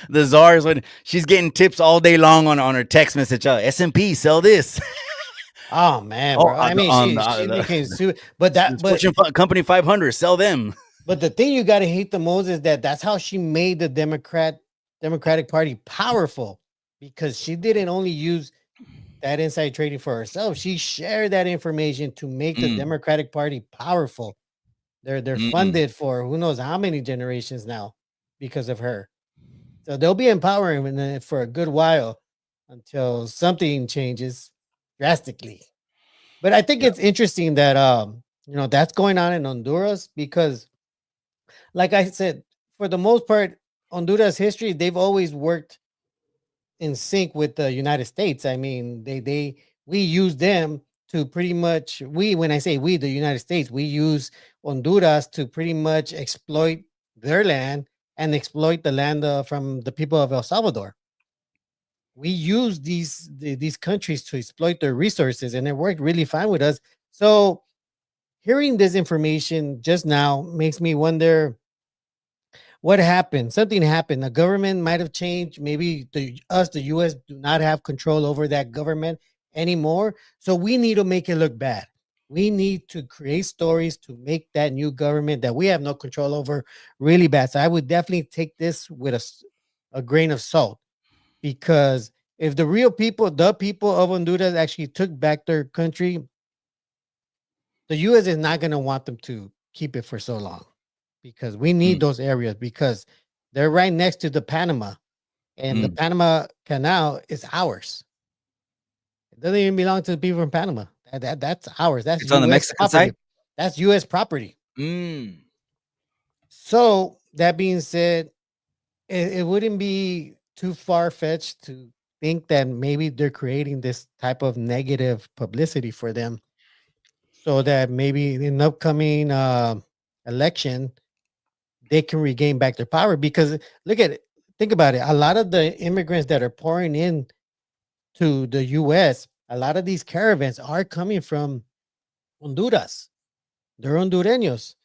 The czar is when she's getting tips all day long on her text message. S&P, sell this. Oh man, bro. I mean, she became super. But Fortune Company 500, sell them. But the thing you got to hate the most is that's how she made the Democratic Party powerful, because she didn't only use that inside trading for herself. She shared that information to make the Democratic Party powerful. They're funded for who knows how many generations now because of her. So they'll be empowering for a good while until something changes drastically. But I think it's interesting that that's going on in Honduras because, like I said, for the most part, Honduras history, they've always worked in sync with the United States. I mean, we use them to pretty much, when I say we, the United States, we use Honduras to pretty much exploit their land and exploit the land from the people of El Salvador. We use these countries to exploit their resources, and it worked really fine with us. So hearing this information just now makes me wonder what happened. Something happened. The government might have changed. Maybe the U.S. do not have control over that government anymore. So we need to make it look bad. We need to create stories to make that new government that we have no control over really bad. So I would definitely take this with a grain of salt, because if the real people, the people of Honduras actually took back their country, the U.S. is not going to want them to keep it for so long, because we need those areas, because they're right next to the Panama, and the Panama Canal is ours. It doesn't even belong to the people from Panama. That's ours. It's on the Mexican side. That's U.S. property. Mm. So that being said, it wouldn't be too far fetched to think that maybe they're creating this type of negative publicity for them, so that maybe in an upcoming election they can regain back their power. Because look at it, think about it. A lot of the immigrants that are pouring in to the U.S., a lot of these caravans are coming from Honduras. They're Hondureños.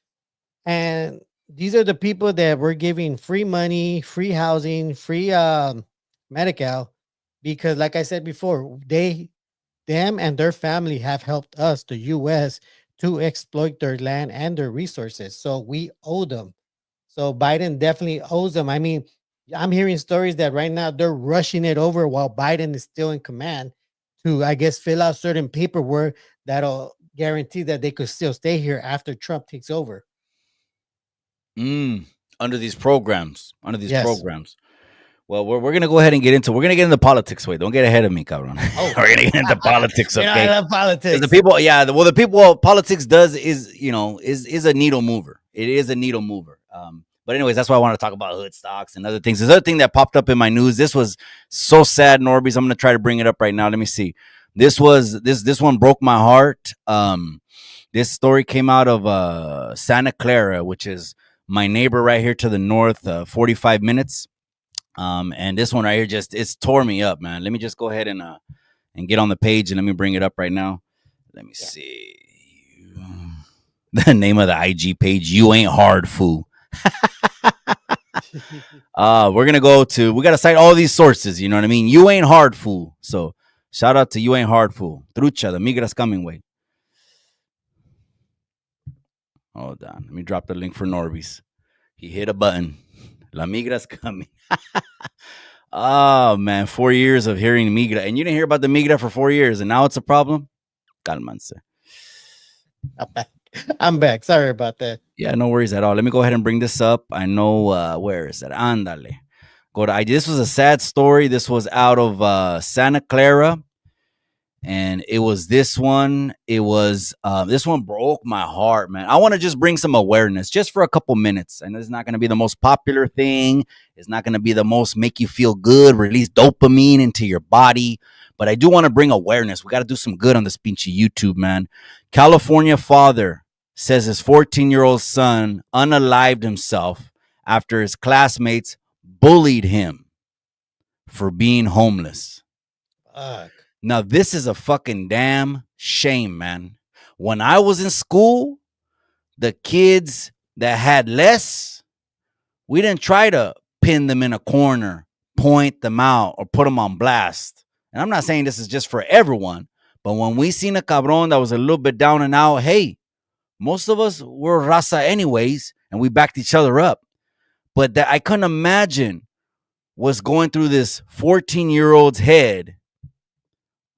And these are the people that we're giving free money, free housing, free medical, because like I said before, them and their family have helped us, the US, to exploit their land and their resources. So we owe them. So Biden definitely owes them. I mean, I'm hearing stories that right now they're rushing it over while Biden is still in command to, I guess, fill out certain paperwork that'll guarantee that they could still stay here after Trump takes over. Under these programs. Yes. Programs. Well, we're gonna go ahead and get into politics. Wait, don't get ahead of me, cabron. Oh. We're gonna get into politics, You know, okay? I love 'Cause politics. the people, yeah, the people, politics does is a needle mover. It is a needle mover. But anyways, that's why I want to talk about hood stocks and other things. There's other thing that popped up in my news. This was so sad, Norbeez. I'm gonna try to bring it up right now. Let me see. This one broke my heart. This story came out of Santa Clara, which is my neighbor right here to the north, 45 minutes. And this one right here it's tore me up, man. Let me just go ahead and get on the page and let me bring it up right now. Let me see. The name of the IG page, You Ain't Hard Fool. We're gonna we gotta cite all these sources, you know what I mean? You Ain't Hard Fool. So shout out to You Ain't Hard Fool. Trucha, the migra's coming way. Hold on. Let me drop the link for Norbeez. He hit a button. La migra's coming. Oh man, 4 years of hearing migra, and you didn't hear about the migra for 4 years, and now it's a problem. Calmanse. I'm back. Sorry about that. Yeah, no worries at all. Let me go ahead and bring this up. I know where is that? Andale. Go to ID. This was a sad story. This was out of Santa Clara. And it was this one. It was this one broke my heart, man. I want to just bring some awareness just for a couple minutes. And it's not going to be the most popular thing. It's not going to be the most make you feel good, release dopamine into your body. But I do want to bring awareness. We got to do some good on this pinchy YouTube, man. California father says his 14-year-old son unalived himself after his classmates bullied him for being homeless. Fuck. Now, this is a fucking damn shame, man. When I was in school, the kids that had less, we didn't try to pin them in a corner, point them out, or put them on blast. And I'm not saying this is just for everyone, but when we seen a cabron that was a little bit down and out, hey, most of us were raza anyways, and we backed each other up. But that I couldn't imagine what's going through this 14-year-old's head.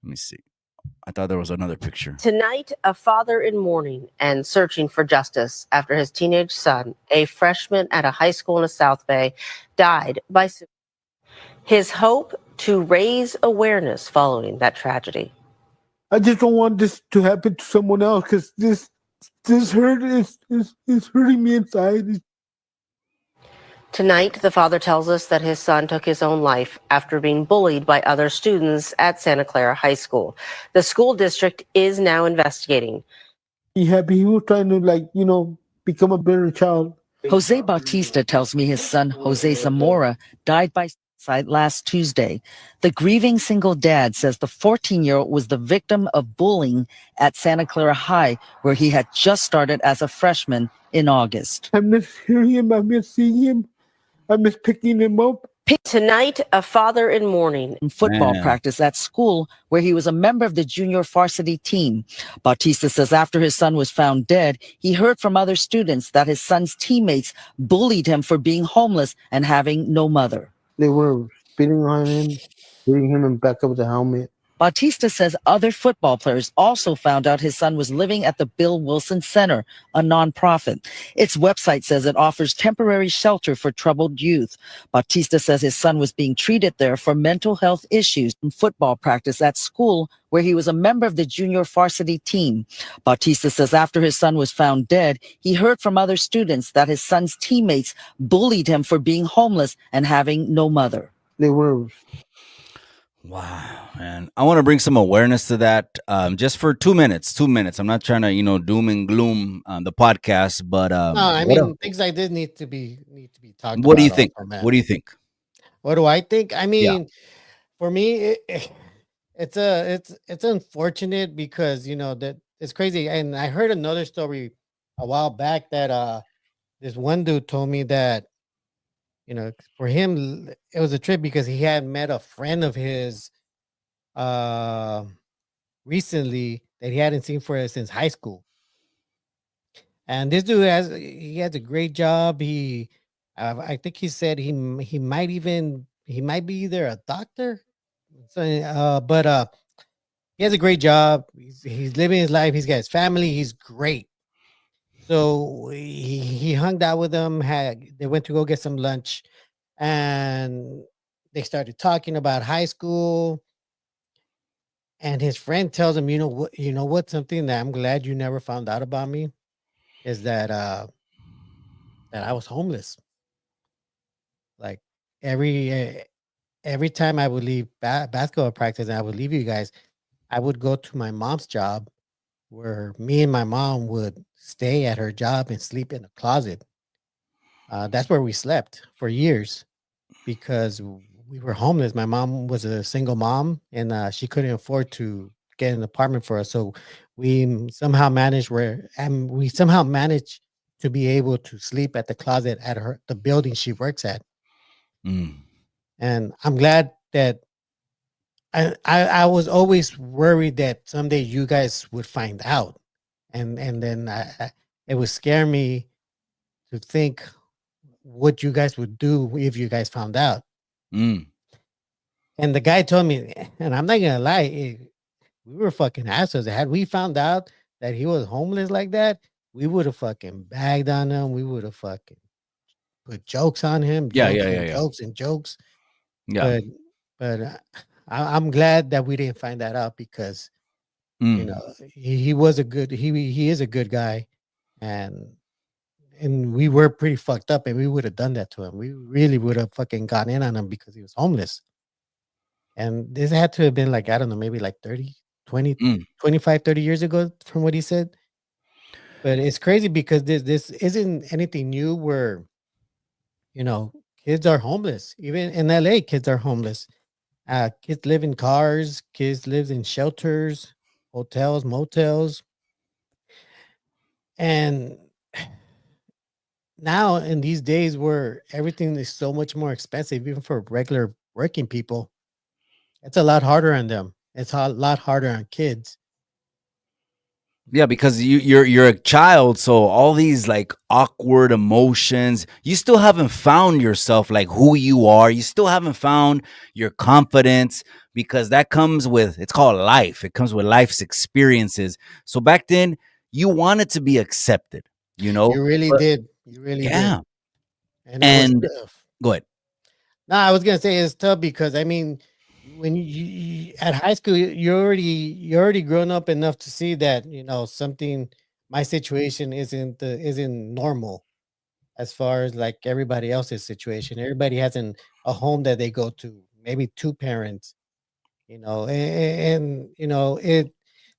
Let me see. I thought there was another picture. Tonight, a father in mourning and searching for justice after his teenage son, a freshman at a high school in the South Bay, died by suicide. His hope to raise awareness following that tragedy. I just don't want this to happen to someone else because this hurt is hurting me inside. Tonight, the father tells us that his son took his own life after being bullied by other students at Santa Clara High School. The school district is now investigating. He was trying to become a better child. Jose Bautista tells me his son, Jose Zamora, died by suicide last Tuesday. The grieving single dad says the 14-year-old was the victim of bullying at Santa Clara High, where he had just started as a freshman in August. I miss hearing him. I miss seeing him. I miss picking him up. Tonight, a father in mourning. In football practice at school, where he was a member of the junior varsity team. Bautista says after his son was found dead, he heard from other students that his son's teammates bullied him for being homeless and having no mother. They were spitting on him, hitting him in the back of the helmet. Bautista says other football players also found out his son was living at the Bill Wilson Center, a nonprofit. Its website says it offers temporary shelter for troubled youth. Bautista says his son was being treated there for mental health issues in football practice at school, where he was a member of the junior varsity team. Bautista says after his son was found dead, he heard from other students that his son's teammates bullied him for being homeless and having no mother. They were. Wow, man. I want to bring some awareness to that, just for 2 minutes. 2 minutes. I'm not trying to, doom and gloom on the podcast, but No, I mean things like this need to be talked what do you about think? also, man. What do you think? What do I think? I Yeah. mean, for me, it's unfortunate because that it's crazy. And I heard another story a while back that this one dude told me that for him it was a trip because he had met a friend of his uh recently that he hadn't seen for since high school. And this dude has a great job. I think he said he might be either a doctor, so but he has a great job. He's living his life. He's got his family. He's great. So he hung out with them. They went to go get some lunch, and they started talking about high school. And his friend tells him, you know what, something that I'm glad you never found out about me is that I was homeless. Like every time I would leave basketball practice and I would leave you guys, I would go to my mom's job where me and my mom would stay at her job and sleep in a closet. That's where we slept for years because we were homeless. My mom was a single mom and she couldn't afford to get an apartment for us. So we somehow managed to be able to sleep at the closet at the building she works at. Mm. And I'm glad that I was always worried that someday you guys would find out, and then it would scare me to think what you guys would do if you guys found out. Mm. And the guy told me, and I'm not gonna lie, we were fucking assholes. Had we found out that he was homeless like that, we would have fucking bagged on him. We would have fucking put jokes on him, Yeah, jokes yeah, yeah, and yeah. jokes and jokes. Yeah. But I'm glad that we didn't find that out because Mm. he was a good he is a good guy, and we were pretty fucked up, and we would have done that to him. We really would have fucking gone in on him because he was homeless. And this had to have been like, I don't know, maybe like 30, 20, Mm. 25, 30 years ago from what he said. But it's crazy because this isn't anything new where kids are homeless. Even in LA, kids are homeless. Kids live in cars, kids live in shelters, hotels, motels. And now in these days where everything is so much more expensive, even for regular working people, it's a lot harder on them. It's a lot harder on kids. Yeah, because you're a child, so all these like awkward emotions, you still haven't found yourself, like who you are. You still haven't found your confidence because that comes with, it's called life. It comes with life's experiences. So back then, you wanted to be accepted, you know. You really But did. You really did. yeah, And it was and tough. go ahead. No, I was gonna say it's tough because I mean, when at high school, you're already grown up enough to see that something. My situation isn't normal as far as like everybody else's situation. Everybody has a home that they go to, maybe two parents. And it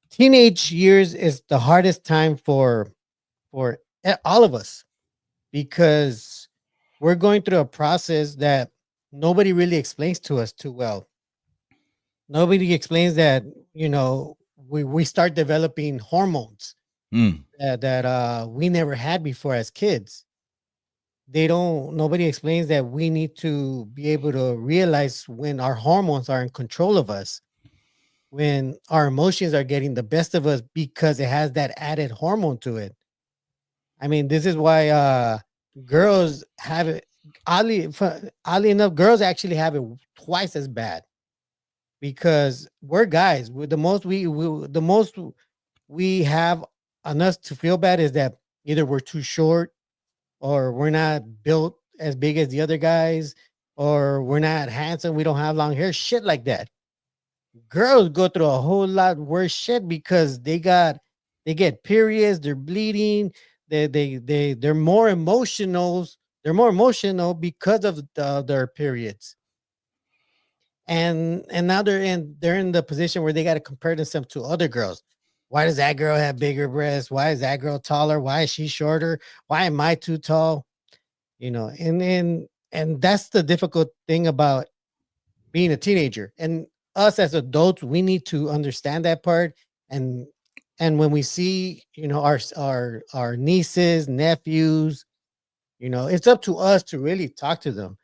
teenage years is the hardest time for all of us because we're going through a process that nobody really explains to us too well. Nobody explains that, we start developing hormones Mm. that we never had before as kids. Nobody explains that we need to be able to realize when our hormones are in control of us, when our emotions are getting the best of us because it has that added hormone to it. I mean, this is why girls have it oddly enough, girls actually have it twice as bad because we're guys. The most we have on us to feel bad is that either we're too short, or we're not built as big as the other guys, or we're not handsome, we don't have long hair, shit like that. Girls go through a whole lot worse shit because they get periods, they're bleeding, they're more emotional. They're more emotional because of their periods. And now they're in the position where they got to compare themselves to other girls. Why does that girl have bigger breasts? Why is that girl taller? Why is she shorter? Why am I too tall? And that's the difficult thing about being a teenager. And us as adults, we need to understand that part. And when we see, our nieces, nephews, it's up to us to really talk to them.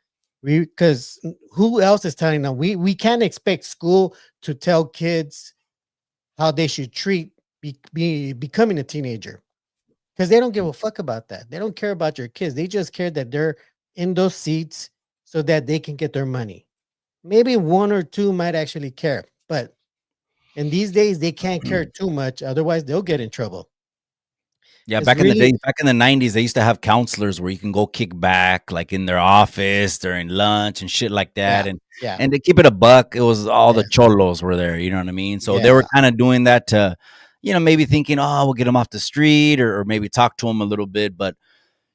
Because who else is telling them? We can't expect school to tell kids how they should treat becoming a teenager, because they don't give a fuck about that. They don't care about your kids. They just care that they're in those seats so that they can get their money. Maybe one or two might actually care, but in these days they can't care too much. Otherwise, they'll get in trouble. Yeah, It's back in the really days, back in the 90s, they used to have counselors where you can go kick back, like in their office during lunch and shit like that. yeah, And yeah, and to keep it a buck, it was all the yeah, cholos were there. You know what I mean? So they were yeah, kind of doing that to, maybe thinking, oh, we'll get them off the street, or maybe talk to them a little bit. But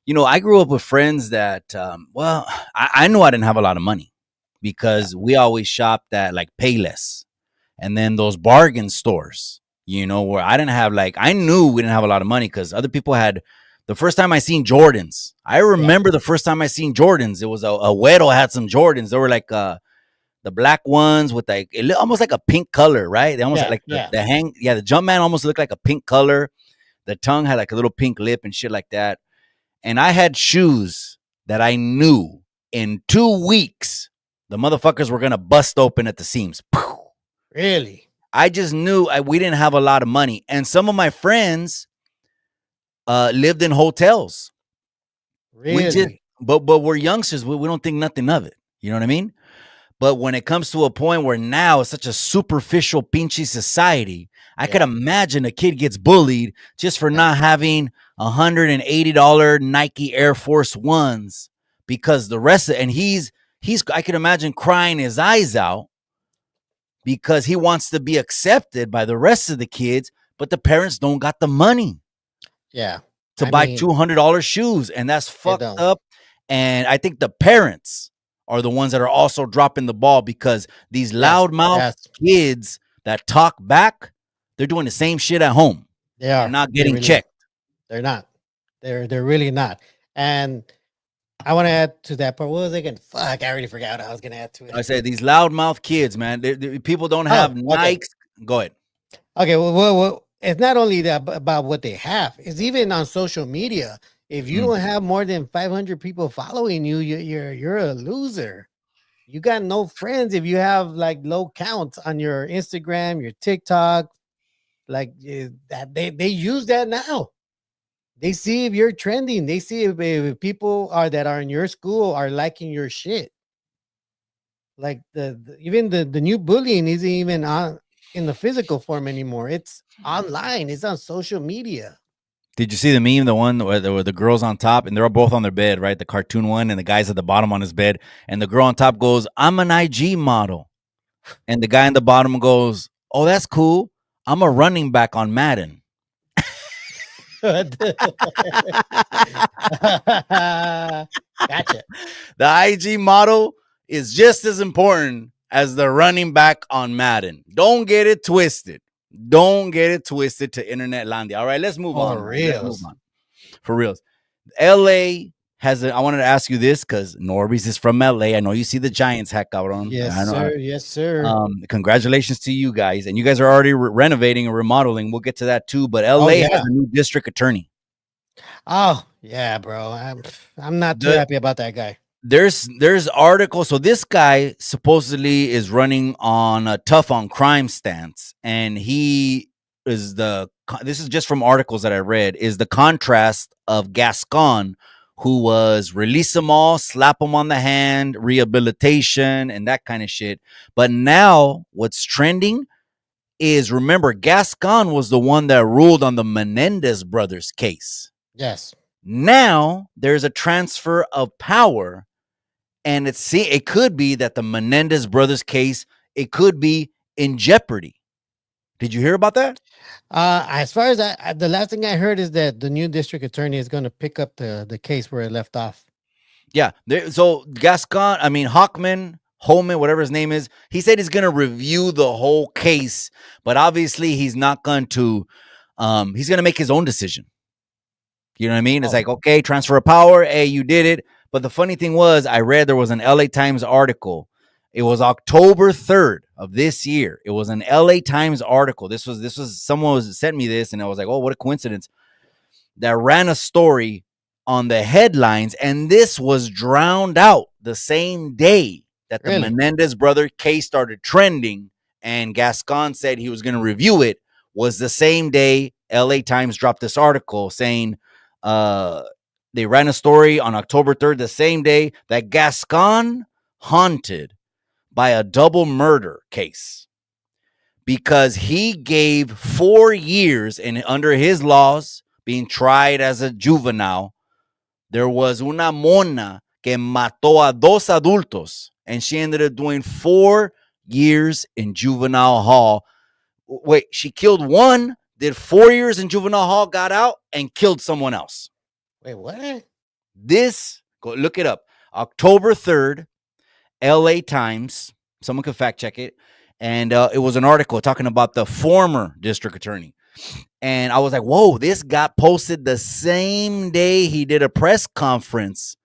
I grew up with friends that, I knew I didn't have a lot of money yeah, because we always shopped at like Payless and then those bargain stores, where I didn't have, like, I knew we didn't have a lot of money because other people had. The first time I seen Jordans, I yeah, remember the first time I seen Jordans, it was a Güero had some Jordans. They were like the black ones with like almost like a pink color, right? They almost had yeah, like yeah, the jump man almost looked like a pink color. The tongue had like a little pink lip and shit like that. And I had shoes that I knew in 2 weeks the motherfuckers were gonna bust open at the seams. really, I just knew we didn't have a lot of money, and some of my friends lived in hotels. We just, really, but we're youngsters. We don't think nothing of it. You know what I mean? But when it comes to a point where now it's such a superficial pinchy society, I could yeah, imagine a kid gets bullied just for yeah, not having $180 Nike Air Force Ones because the rest of, and he's I could imagine crying his eyes out because he wants to be accepted by the rest of the kids, but the parents don't got the money yeah. to I buy mean, $200 shoes, and that's they fucked don't. up. And I think the parents are the ones that are also dropping the ball because these Yes, loudmouth yes, kids that talk back, they're doing the same shit at home they and are. not They getting really are. checked. They're not. They're really not. And I want to add to that part. What was I going to fuck? I already forgot what I was going to add to I it. said these loudmouth kids, man. People don't have Oh, okay. Nikes. Go ahead. Okay. Well, it's not only that about what they have. It's even on social media. If you Mm. don't have more than 500 people following you, you're a loser. You got no friends if you have like low counts on your Instagram, your TikTok. Like that, they use that now. They see if you're trending. They see if people that are in your school are liking your shit. Like even the new bullying isn't even on in the physical form anymore. It's online. It's on social media. Did you see the meme, the one where the girl's on top and they're both on their bed, right? The cartoon one, and the guy's at the bottom on his bed, and the girl on top goes, "I'm an IG model," and the guy in the bottom goes, "Oh, that's cool. I'm a running back on Madden." Gotcha. The IG model is just as important as the running back on Madden. Don't get it twisted. Don't get it twisted to Internet Landia. All right, let's move on, For man. Let's move reals. on. For reals. LA has I wanted to ask you this because Norbeez is from LA. I know you see the Giants hat, cabrón. Yes, I know. sir. Yes, sir. Congratulations to you guys. And you guys are already renovating and remodeling. We'll get to that too. But Oh LA yeah. has a new district attorney. Oh yeah, bro. I'm not too The- happy about that guy. there's articles. So this guy supposedly is running on a tough on crime stance, and he is this is just from articles that I read, is the contrast of Gascon, who was release them all, slap them on the hand, rehabilitation, and that kind of shit. But now what's trending is, remember, Gascon was the one that ruled on the Menendez brothers case. Yes. Now there's a transfer of power, and it could be that the Menendez brothers case, it could be in jeopardy. Did you hear about that? As far as the last thing I heard is that the new district attorney is going to pick up the case where it left off. Yeah. So Gascon, Holman, whatever his name is, he said he's going to review the whole case, but obviously he's not going to, he's going to make his own decision. You know what I mean? It's like, okay, transfer of power. Hey, you did it. But the funny thing was, I read there was an LA Times article. It was October 3rd of this year. It was an LA Times article. This was someone sent me this, and I was like, oh, what a coincidence. That ran a story on the headlines, and this was drowned out the same day that the Menendez brother case started trending, and Gascon said he was going to review it. Was the same day LA Times dropped this article saying they ran a story on October 3rd, the same day that Gascon haunted by a double murder case because he gave 4 years, and under his laws, being tried as a juvenile, there was una mona que mató a dos adultos, and she ended up doing 4 years in juvenile hall. Wait, she killed one, did 4 years in juvenile hall, got out, and killed someone else. Wait, what? Go look it up. October 3rd, LA Times. Someone could fact check it. And it was an article talking about the former district attorney. And I was like, whoa, this got posted the same day he did a press conference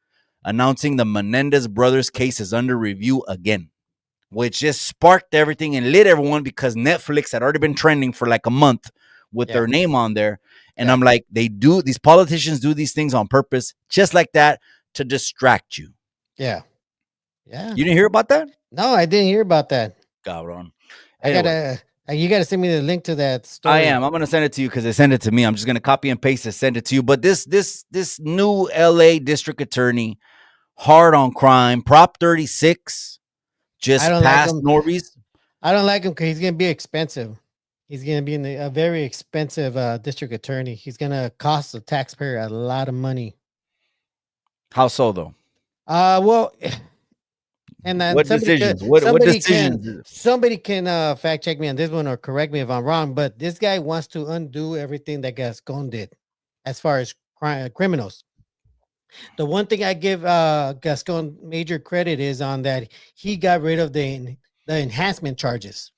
announcing the Menendez brothers case is under review again, which just sparked everything and lit everyone because Netflix had already been trending for like a month with their name on there. And I'm like, these politicians do these things on purpose, just like that, to distract you. Yeah. Yeah. You didn't hear about that? No, I didn't hear about that. Cabron. Anyway. You gotta send me the link to that story. I am. I'm gonna send it to you because they sent it to me. I'm just gonna copy and paste it, send it to you. But this new LA district attorney, hard on crime, Prop 36, just passed Norbeez. I don't like him because he's gonna be expensive. He's gonna be a very expensive district attorney. He's gonna cost the taxpayer a lot of money. How so, though? Well. And then what decisions? What decisions? Somebody can fact check me on this one or correct me if I'm wrong. But this guy wants to undo everything that Gascon did, as far as criminals. The one thing I give Gascon major credit is on that he got rid of the enhancement charges.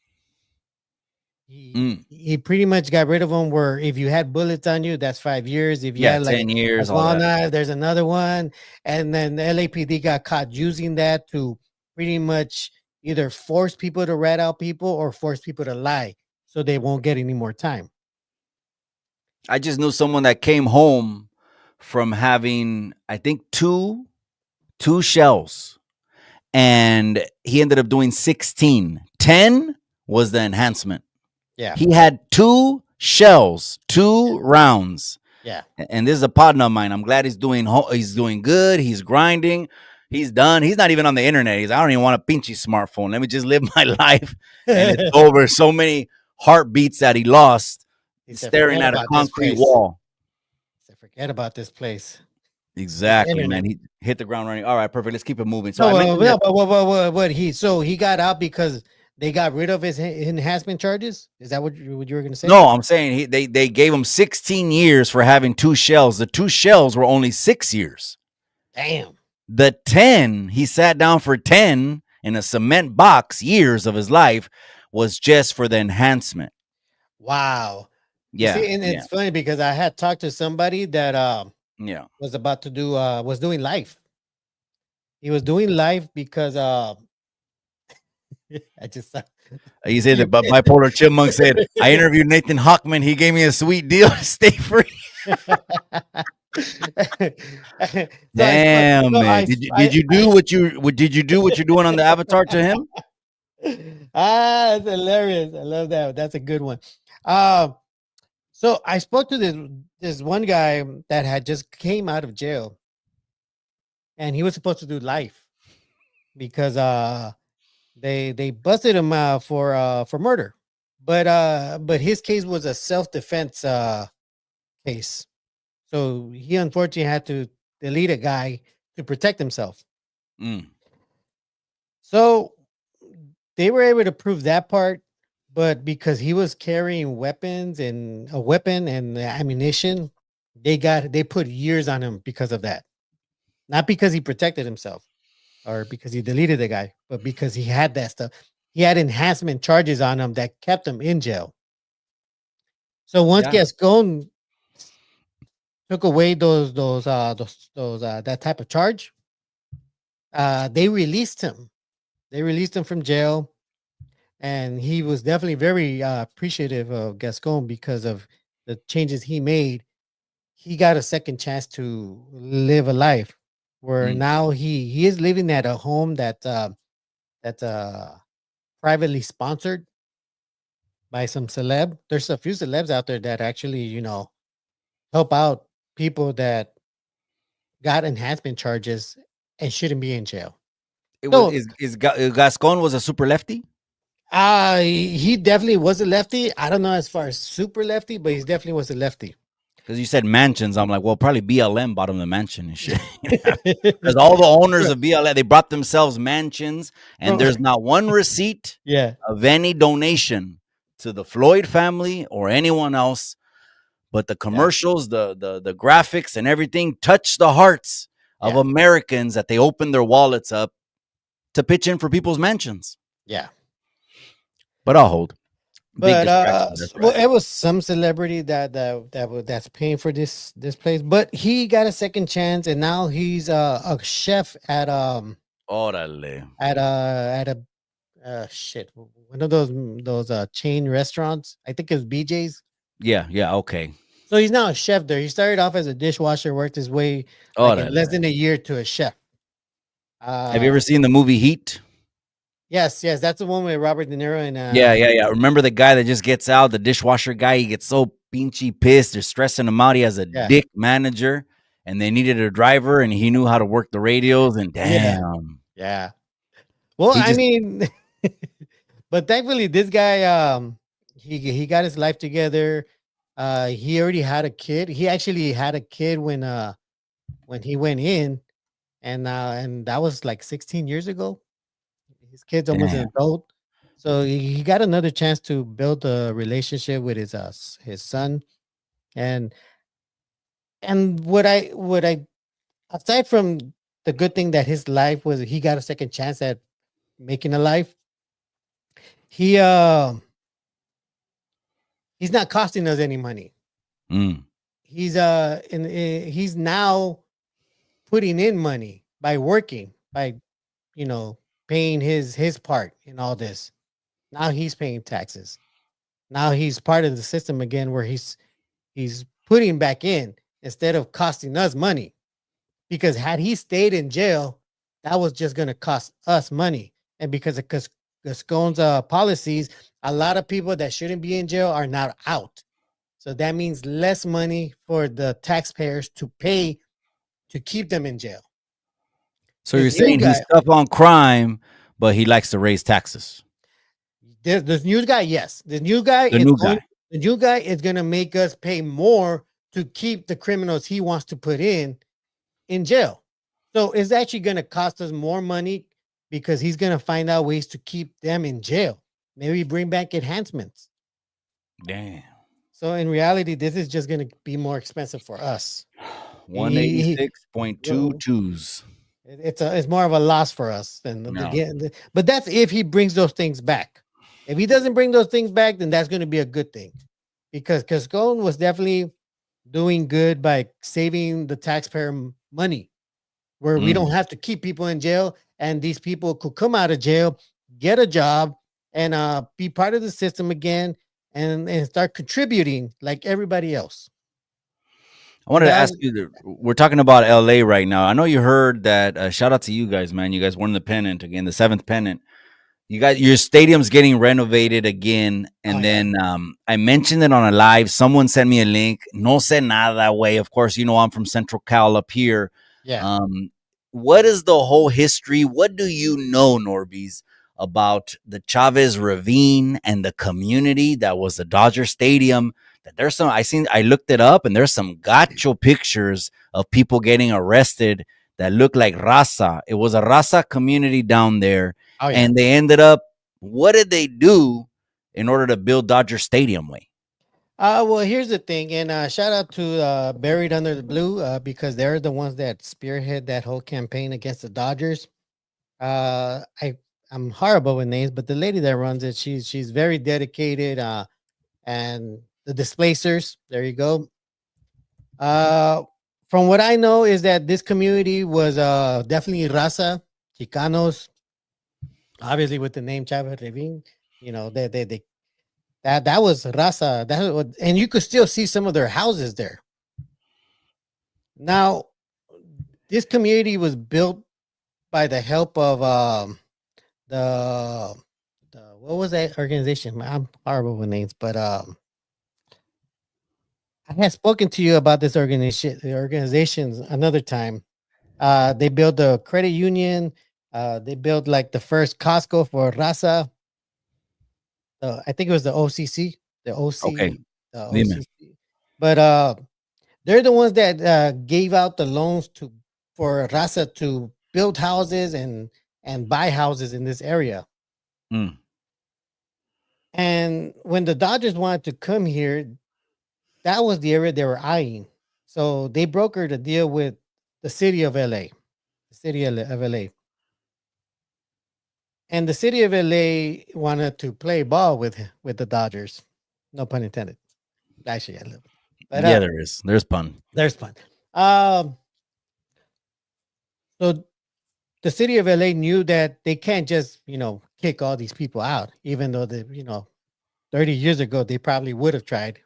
He pretty much got rid of them. Where if you had bullets on you, that's 5 years. If you had 10 years, there's another one. And then the LAPD got caught using that to pretty much either force people to rat out people or force people to lie so they won't get any more time. I just knew someone that came home from having, I think, two shells, and he ended up doing 16. 10 was the enhancement. Yeah. He had 2 shells, 2 rounds. Yeah. And this is a partner of mine. I'm glad he's doing good. He's grinding. He's done. He's not even on the internet. I don't even want a pinchy smartphone. Let me just live my life. And it's over. So many heartbeats that he lost staring at a concrete wall. Forget about this place. Exactly, man. He hit the ground running. All right, perfect. Let's keep it moving. So he got out because they got rid of his enhancement charges? Is that what you were going to say? No, I'm saying they gave him 16 years for having 2 shells. The 2 shells were only 6 years. Damn. The 10, he sat down for 10 in a cement box, years of his life, was just for the enhancement. Wow. Yeah. See, and it's funny because I had talked to somebody that was about to do was doing life. He was doing life because I just he said that Bipolar Chipmunk said, I interviewed Nathan Hockman. He gave me a sweet deal to stay free. Damn, man. Did you do what you're doing on the avatar to him? That's hilarious. I love that. That's a good one. So I spoke to this one guy that had just came out of jail, and he was supposed to do life because they busted him for murder, but his case was a self defense case, so he unfortunately had to delete a guy to protect himself. Mm. So they were able to prove that part, but because he was carrying weapons and a weapon and ammunition, they put years on him because of that. Not because he protected himself or because he deleted the guy, but because he had that stuff. He had enhancement charges on him that kept him in jail. So once Yeah. Gascon took away those that type of charge, they released him. They released him from jail, and he was definitely very appreciative of Gascon because of the changes he made. He got a second chance to live a life where Mm. now he is living at a home that's privately sponsored by some celeb. There's a few celebs out there that actually, help out people that got enhancement charges and shouldn't be in jail. It was So, Gascon was a super lefty he definitely was a lefty. I don't know as far as super lefty, but he definitely was a lefty. because you said mansions. I'm like, well, probably BLM bought him the mansion and shit. Because all the owners of BLM, they brought themselves mansions, and there's not one receipt Yeah, of any donation to the Floyd family or anyone else. But the commercials, the graphics, and everything touched the hearts of Yeah. Americans that they opened their wallets up to pitch in for people's mansions. yeah. But I'll hold. Big But distraction. That's well, right. it was some celebrity that's paying for this place, but he got a second chance, and now he's a chef Órale. at a shit, one of those chain restaurants. I think it's BJ's. Yeah, okay. So he's now a chef there. He started off as a dishwasher, worked his way like in less Órale. than a year to a chef. Have you ever seen the movie Heat? Yes, that's the one with Robert De Niro and Yeah. Remember the guy that just gets out, the dishwasher guy? He gets so pinchy pissed. They're stressing him out. He has a Yeah. dick manager, and they needed a driver, and he knew how to work the radios. And damn, yeah. Well, He I just- mean, but thankfully this guy he got his life together. He already had a kid. He actually had a kid when he went in, and that was like 16 years ago. His kid's almost an Damn. adult. So he got another chance to build a relationship with his son. And what I aside from the good thing that his life was, he got a second chance at making a life. He he's not costing us any money. Mm. He's now putting in money by working, by paying his part in all this. Now he's paying taxes. Now he's part of the system again, where he's putting back in instead of costing us money. Because had he stayed in jail, that was just going to cost us money. And because of Gascon's policies, a lot of people that shouldn't be in jail are now out. So that means less money for the taxpayers to pay to keep them in jail. So This you're new saying guy- he's tough on crime, but he likes to raise taxes. This new guy, yes, the new guy The is new going, guy. the new guy is going to make us pay more to keep the criminals he wants to put in jail. So it's actually going to cost us more money because he's going to find out ways to keep them in jail. Maybe bring back enhancements. Damn. So in reality, this is just going to be more expensive for us. 186.22s. It's more of a loss for us than No. but that's if he brings those things back. If he doesn't bring those things back, then that's going to be a good thing, because Gascon was definitely doing good by saving the taxpayer money, where we don't have to keep people in jail, and these people could come out of jail, get a job, and be part of the system again, and start contributing like everybody else. I wanted to Now- ask you, we're talking about LA right now. I know you heard that. Shout out to you guys, man. You guys won the pennant again, the 7th pennant. You guys, your stadium's getting renovated again. And then I mentioned it on a live. Someone sent me a link. No sé nada, way. Of course, I'm from Central Cal up here. Yeah. what is the whole history? What do you know, Norbeez, about the Chavez Ravine and the community that was the Dodger Stadium? That there's some I looked it up, and there's some gacho pictures of people getting arrested that look like raza. It was a raza community down there, Oh yeah. and they ended up. What did they do in order to build Dodger Stadium? Way. Well, here's the thing, and shout out to Buried Under the Blue because they're the ones that spearhead that whole campaign against the Dodgers. I'm horrible with names, but the lady that runs it, she's very dedicated. And the Displacers, there you go. From what I know is that this community was definitely Raza Chicanos, obviously with the name Chavez Ravine. You know, they that was Raza. And you could still see some of their houses there. Now, this community was built by the help of the what was that organization? I'm horrible with names, but I had spoken to you about this organizations another time. They built a credit union. They built like the first Costco for Raza. I think it was the OCC, the Okay. OC, the Dime. OCC. But they're the ones that gave out the loans for Raza to build houses and buy houses in this area. Mm. And when the Dodgers wanted to come here, that was the area they were eyeing. So they brokered a deal with the city of LA, the city of LA. And the city of LA wanted to play ball with the Dodgers. No pun intended. Actually, a little bit. But Yeah, there is. There's pun. there's fun. So the city of LA knew that they can't just, kick all these people out, even though 30 years ago they probably would have tried.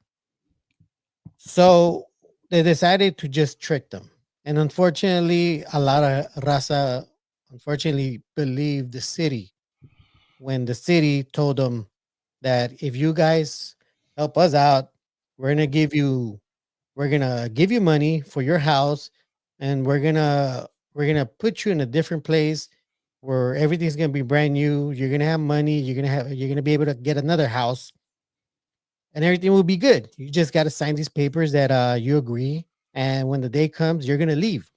So they decided to just trick them. And unfortunately, a lot of Raza unfortunately believed the city when the city told them that if you guys help us out, we're gonna give you money for your house, and we're gonna put you in a different place where everything's gonna be brand new. You're gonna have money. You're gonna be able to get another house, and everything will be good. You just got to sign these papers that you agree, and when the day comes, you're gonna leave.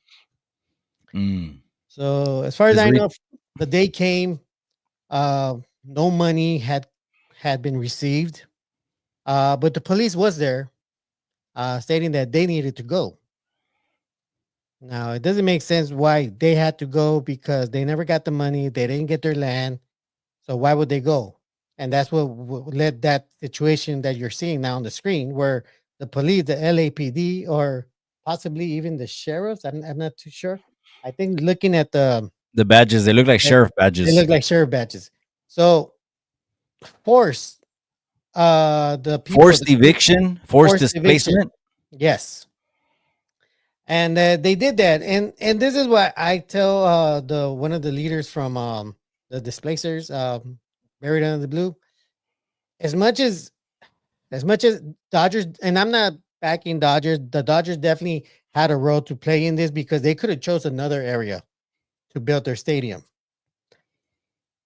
Mm. So as far as Just I read- know, the day came. No money had been received, but the police was there, stating that they needed to go. Now it doesn't make sense why they had to go because they never got the money. They didn't get their land, so why would they go? And that's what led that situation that you're seeing now on the screen, where the police, the LAPD, or possibly even the sheriffs. I'm not too sure. I think looking at the badges, they look like sheriff they badges. look like sheriff badges. So force the people Forced eviction, forced displacement. Yes. And they did that, and this is what I tell the one of the leaders from the Displacers, Buried Under the Blue. As much as Dodgers, and I'm not backing Dodgers. The Dodgers definitely had a role to play in this because they could have chose another area to build their stadium.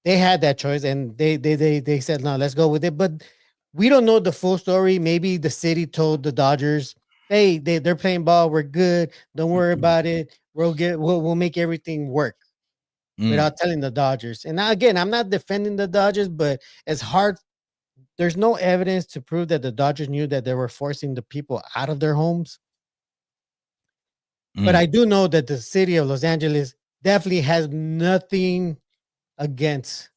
They had that choice, and they said no, let's go with it. But we don't know the full story. Maybe the city told the Dodgers, "Hey, they're playing ball. We're good. Don't worry about it. We'll make everything work." Mm. Without telling the Dodgers. And now, again, I'm not defending the Dodgers, but it's hard. There's no evidence to prove that the Dodgers knew that they were forcing the people out of their homes. But Mm. I do know that the city of Los Angeles definitely has nothing against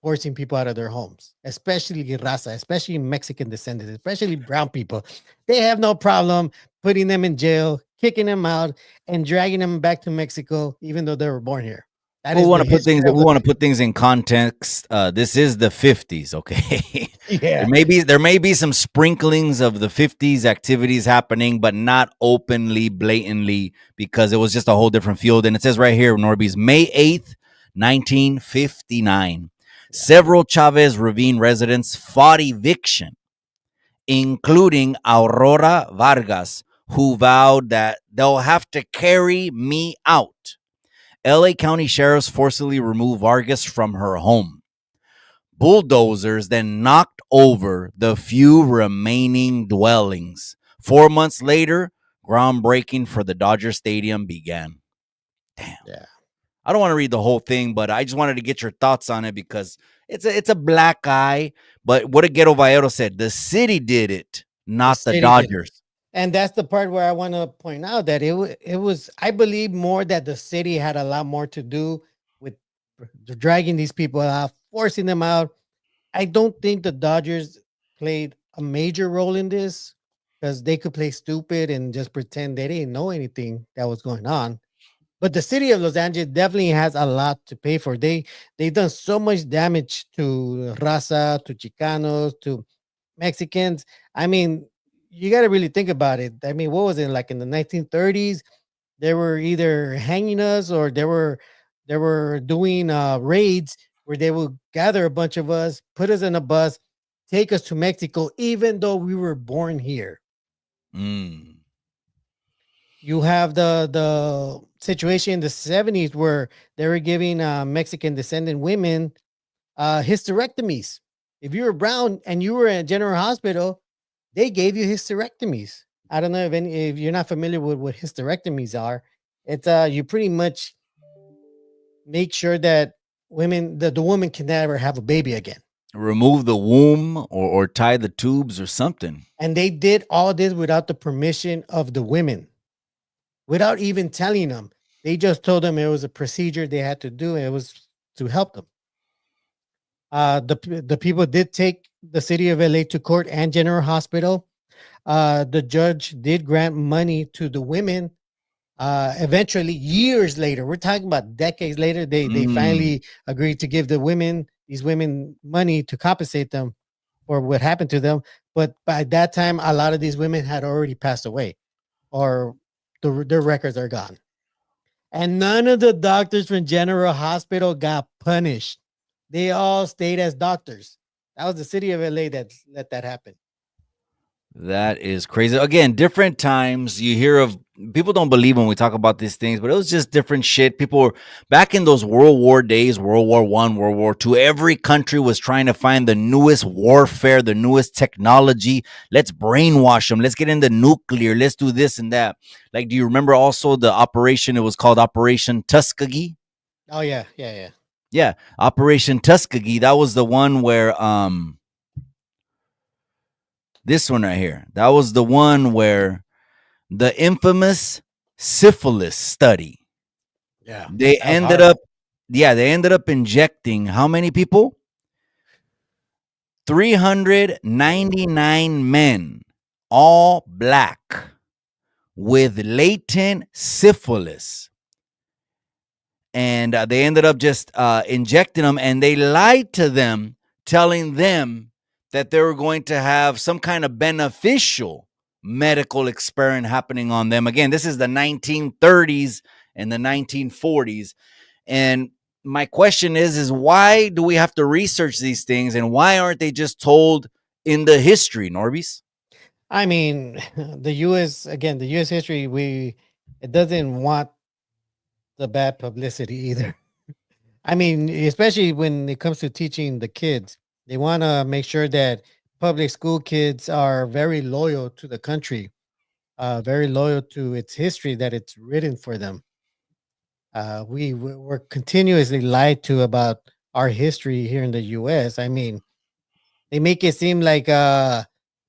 forcing people out of their homes, especially raza, especially Mexican descendants, especially brown people. They have no problem putting them in jail, kicking them out, and dragging them back to Mexico, even though they were born here. We want to put things. We want to put things in context. This is the 50s, okay? Yeah. There may be some sprinklings of the 50s activities happening, but not openly, blatantly, because it was just a whole different field. And it says right here, Norbeez, May 8th, 1959. Several Chavez Ravine residents fought eviction, including Aurora Vargas, who vowed that they'll have to carry me out. LA County sheriffs forcibly removed Vargas from her home. Bulldozers then knocked over the few remaining dwellings. 4 months later, groundbreaking for the Dodger Stadium began. Damn. Yeah. I don't want to read the whole thing, but I just wanted to get your thoughts on it because it's a black eye. But what Ghetto Vallero said, the city did it, not the city did it. Dodgers. And that's the part where I want to point out that it was, I believe, more that the city had a lot more to do with dragging these people out, forcing them out. I don't think the Dodgers played a major role in this because they could play stupid and just pretend they didn't know anything that was going on. But the city of Los Angeles definitely has a lot to pay for. They've done so much damage to Raza, to Chicanos, to Mexicans. I mean, you got to really think about it. I mean, what was it like in the 1930s? They were either hanging us or they were doing raids where they would gather a bunch of us, put us in a bus, take us to Mexico, even though we were born here. Mm. You have the situation in the 70s where they were giving Mexican descendant women hysterectomies. If you were brown and you were in General Hospital, they gave you hysterectomies. I don't know if you're not familiar with what hysterectomies are. It's you pretty much make sure that the woman can never have a baby again. Remove the womb or tie the tubes or something. And they did all this without the permission of the women, without even telling them. They just told them it was a procedure they had to do, and it was to help them. The people did take the city of LA to court and General Hospital. The judge did grant money to the women. Eventually, years later, we're talking about decades later, they finally agreed to give these women money to compensate them for what happened to them. But by that time, a lot of these women had already passed away, or their records are gone. And none of the doctors from General Hospital got punished. They all stayed as doctors. That was the city of LA that let that happen. That is crazy. Again, different times. You hear of people don't believe when we talk about these things, but it was just different shit. People were back in those World War days, World War I, World War II. Every country was trying to find the newest warfare, the newest technology. Let's brainwash them. Let's get into nuclear. Let's do this and that. Like, do you remember also the operation? It was called Operation Tuskegee. Oh yeah. Yeah, Operation Tuskegee. That was the one where this one right here. That was the one where the infamous syphilis study. Yeah. They ended up injecting how many people? 399 men, all black, with latent syphilis. And they ended up just injecting them, and they lied to them, telling them that they were going to have some kind of beneficial medical experiment happening on them. Again, this is the 1930s and the 1940s. And my question is why do we have to research these things, and why aren't they just told in the history, Norbeez? I mean, the U.S. history, it doesn't want the bad publicity either. I mean, especially when it comes to teaching the kids, they want to make sure that public school kids are very loyal to the country, very loyal to its history that it's written for them. We're continuously lied to about our history here in the U.S. I mean, they make it seem like the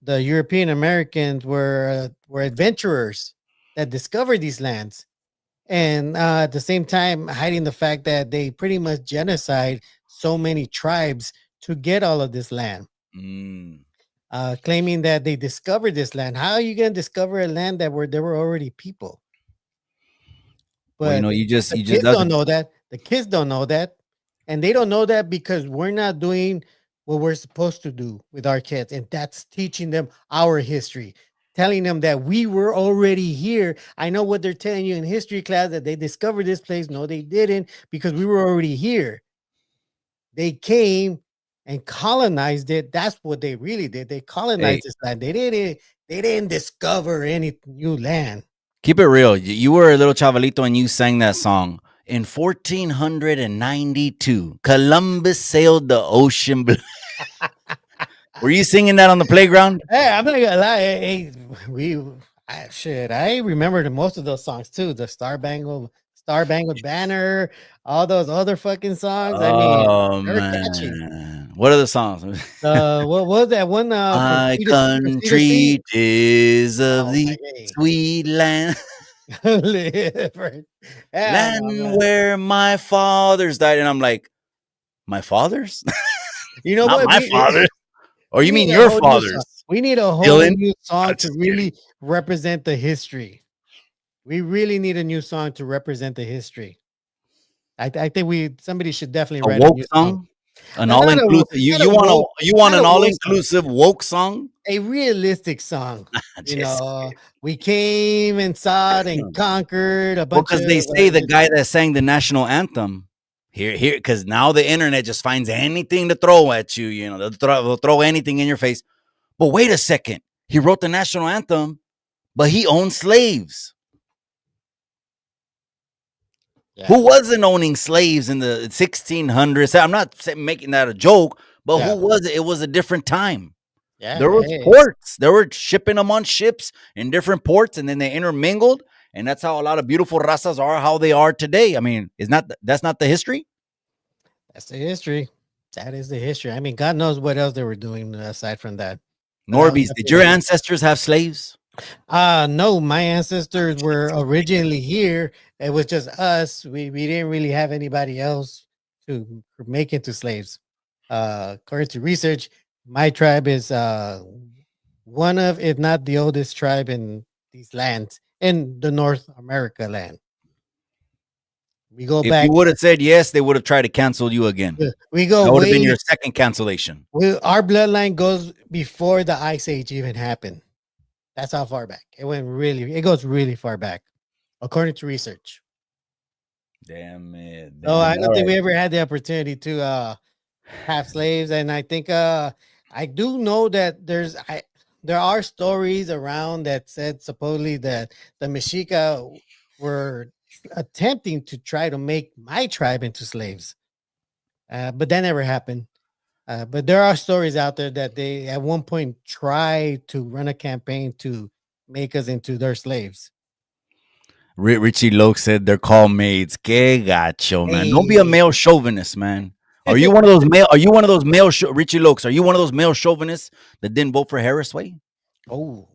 European Americans were adventurers that discovered these lands, and at the same time hiding the fact that they pretty much genocide so many tribes to get all of this land. Claiming that they discovered this land. How are you going to discover a land there were already people? But Well, you just don't know that. The kids don't know that, and they don't know that because we're not doing what we're supposed to do with our kids, and that's teaching them our history, telling them that we were already here. I know what they're telling you in history class, that they discovered this place. No, they didn't, because we were already here. They came and colonized it. That's what they really did. They colonized this land. They didn't discover any new land. Keep it real. You were a little chavalito and you sang that song. In 1492, Columbus sailed the ocean blue. Were you singing that on the playground? Hey, I'm not gonna lie. I remember most of those songs too. The Star Bangled Banner, all those other fucking songs. I mean, Oh they were catchy. man, what are the songs? What was that one My from Sea to Sea? country is of Oh my the sweet land, God. Yeah, land man. where my fathers died. And I'm like, my fathers? You know Not what? my fathers. Or We you mean need a your whole new song. fathers? We need a whole Dylan? new song I'm to just really represent the history. We really need a new song to represent the history. I think somebody should definitely A write a woke new song. song? An Not a all-inclusive not a woke, you want not a an woke song. all-inclusive woke song? A realistic song. You Just know, we came and sought and conquered a well, bunch because of they say the guy that sang the national anthem here, because now the internet just finds anything to throw at you. You know, they'll throw anything in your face. But wait a second, he wrote the national anthem, but he owned slaves. yeah, Who wasn't owning slaves in the 1600s? I'm not making that a joke, but yeah, who was it? It was a different time. yeah. There was ports. They were shipping them on ships in different ports, and then they intermingled, and that's how a lot of beautiful razas are how they are today. I mean, that's not the history? That's the history. That is the history. I mean, God knows what else they were doing aside from that. But that was Norbeez, did your definitely ancestors have slaves? no, my ancestors were originally here. It was just us. We didn't really have anybody else to make into slaves. According to research, my tribe is one of, if not the oldest tribe in these lands, in the North America land. We go If you back. would have said yes, they would have tried to cancel you again. We go That would have been way. your second cancellation. Our bloodline goes before the Ice Age even happened. That's how far back. It goes really far back, according to research. Damn it. So I Damn. don't All think right. we ever had the opportunity to have slaves. And I think I do know that there are stories around that said supposedly that the Mexica were attempting to try to make my tribe into slaves. But that never happened. But there are stories out there that they at one point tried to run a campaign to make us into their slaves. Richie Loke said they're called maids. Que gacho, man. Don't be a Hey. male chauvinist, man. Are you one of those male? Are you one of those male? Richie Lokes, are you one of those male chauvinists that didn't vote for Harris Way? Oh,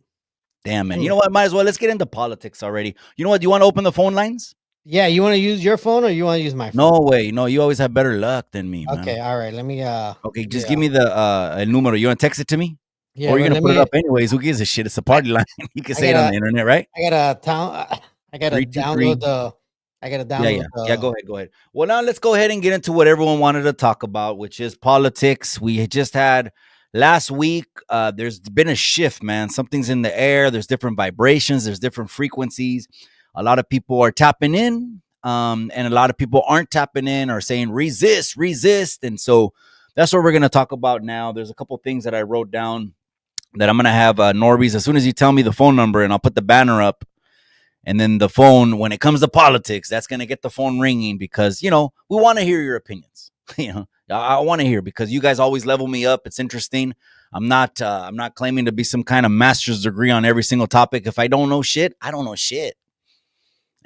Damn, man. You know what? Might as well. Let's get into politics already. You know what? You want to open the phone lines? yeah. You want to use your phone or you want to use my phone? No way. No, you always have better luck than me, man. Okay, all right. Let me Okay, just give me the el número. You want to text it to me? yeah, Or you're well, going to put it up anyways. Who gives a shit? It's a party line. You can I say it on gotta the internet, right? I gotta download 323. the I gotta Yeah, download yeah. Go ahead. Go ahead. Well, now let's go ahead and get into what everyone wanted to talk about, which is politics. We had just had last week. There's been a shift, man. Something's in the air. There's different vibrations. There's different frequencies. A lot of people are tapping in, and a lot of people aren't tapping in or saying resist, resist. And so that's what we're going to talk about now. There's a couple things that I wrote down that I'm going to have Norbeez as soon as you tell me the phone number, and I'll put the banner up. And then the phone, when it comes to politics, that's going to get the phone ringing because, we want to hear your opinions. I want to hear because you guys always level me up. It's interesting. I'm not claiming to be some kind of master's degree on every single topic. If I don't know shit, I don't know shit.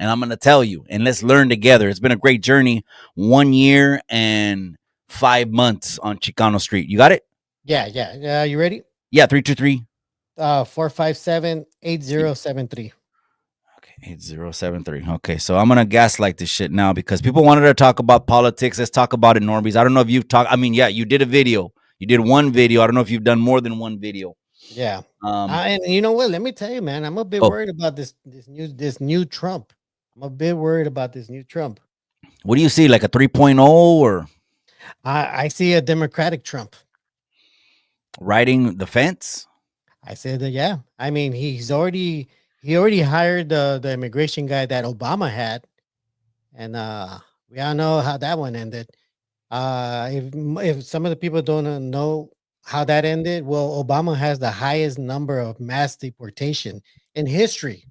And I'm going to tell you, and let's learn together. It's been a great journey. 1 year and 5 months on Chicano Street. You got it? Yeah. You ready? Yeah, 323. 457-8073. Okay, 8073. Okay, so I'm gonna gaslight this shit now because people wanted to talk about politics. Let's talk about it, Norbeez. I don't know if you've talked. I mean, yeah, you did a video. You did one video. I don't know if you've done more than one video. Yeah. And you know what? Let me tell you, man, I'm a bit worried about this new Trump. I'm a bit worried about this new Trump. What do you see? Like a 3.0 or I see a Democratic Trump. riding the fence? I said that, yeah. I mean, he already hired the immigration guy that Obama had, and we all know how that one ended. If some of the people don't know how that ended, well, Obama has the highest number of mass deportation in history.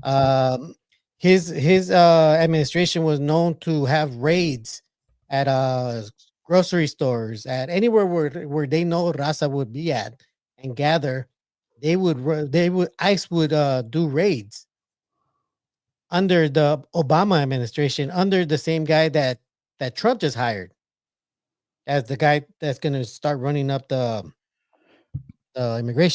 Um, his administration was known to have raids at grocery stores, at anywhere where they know Raza would be at and gather. They would ICE would do raids under the Obama administration, under the same guy that Trump just hired as the guy that's going to start running up the immigration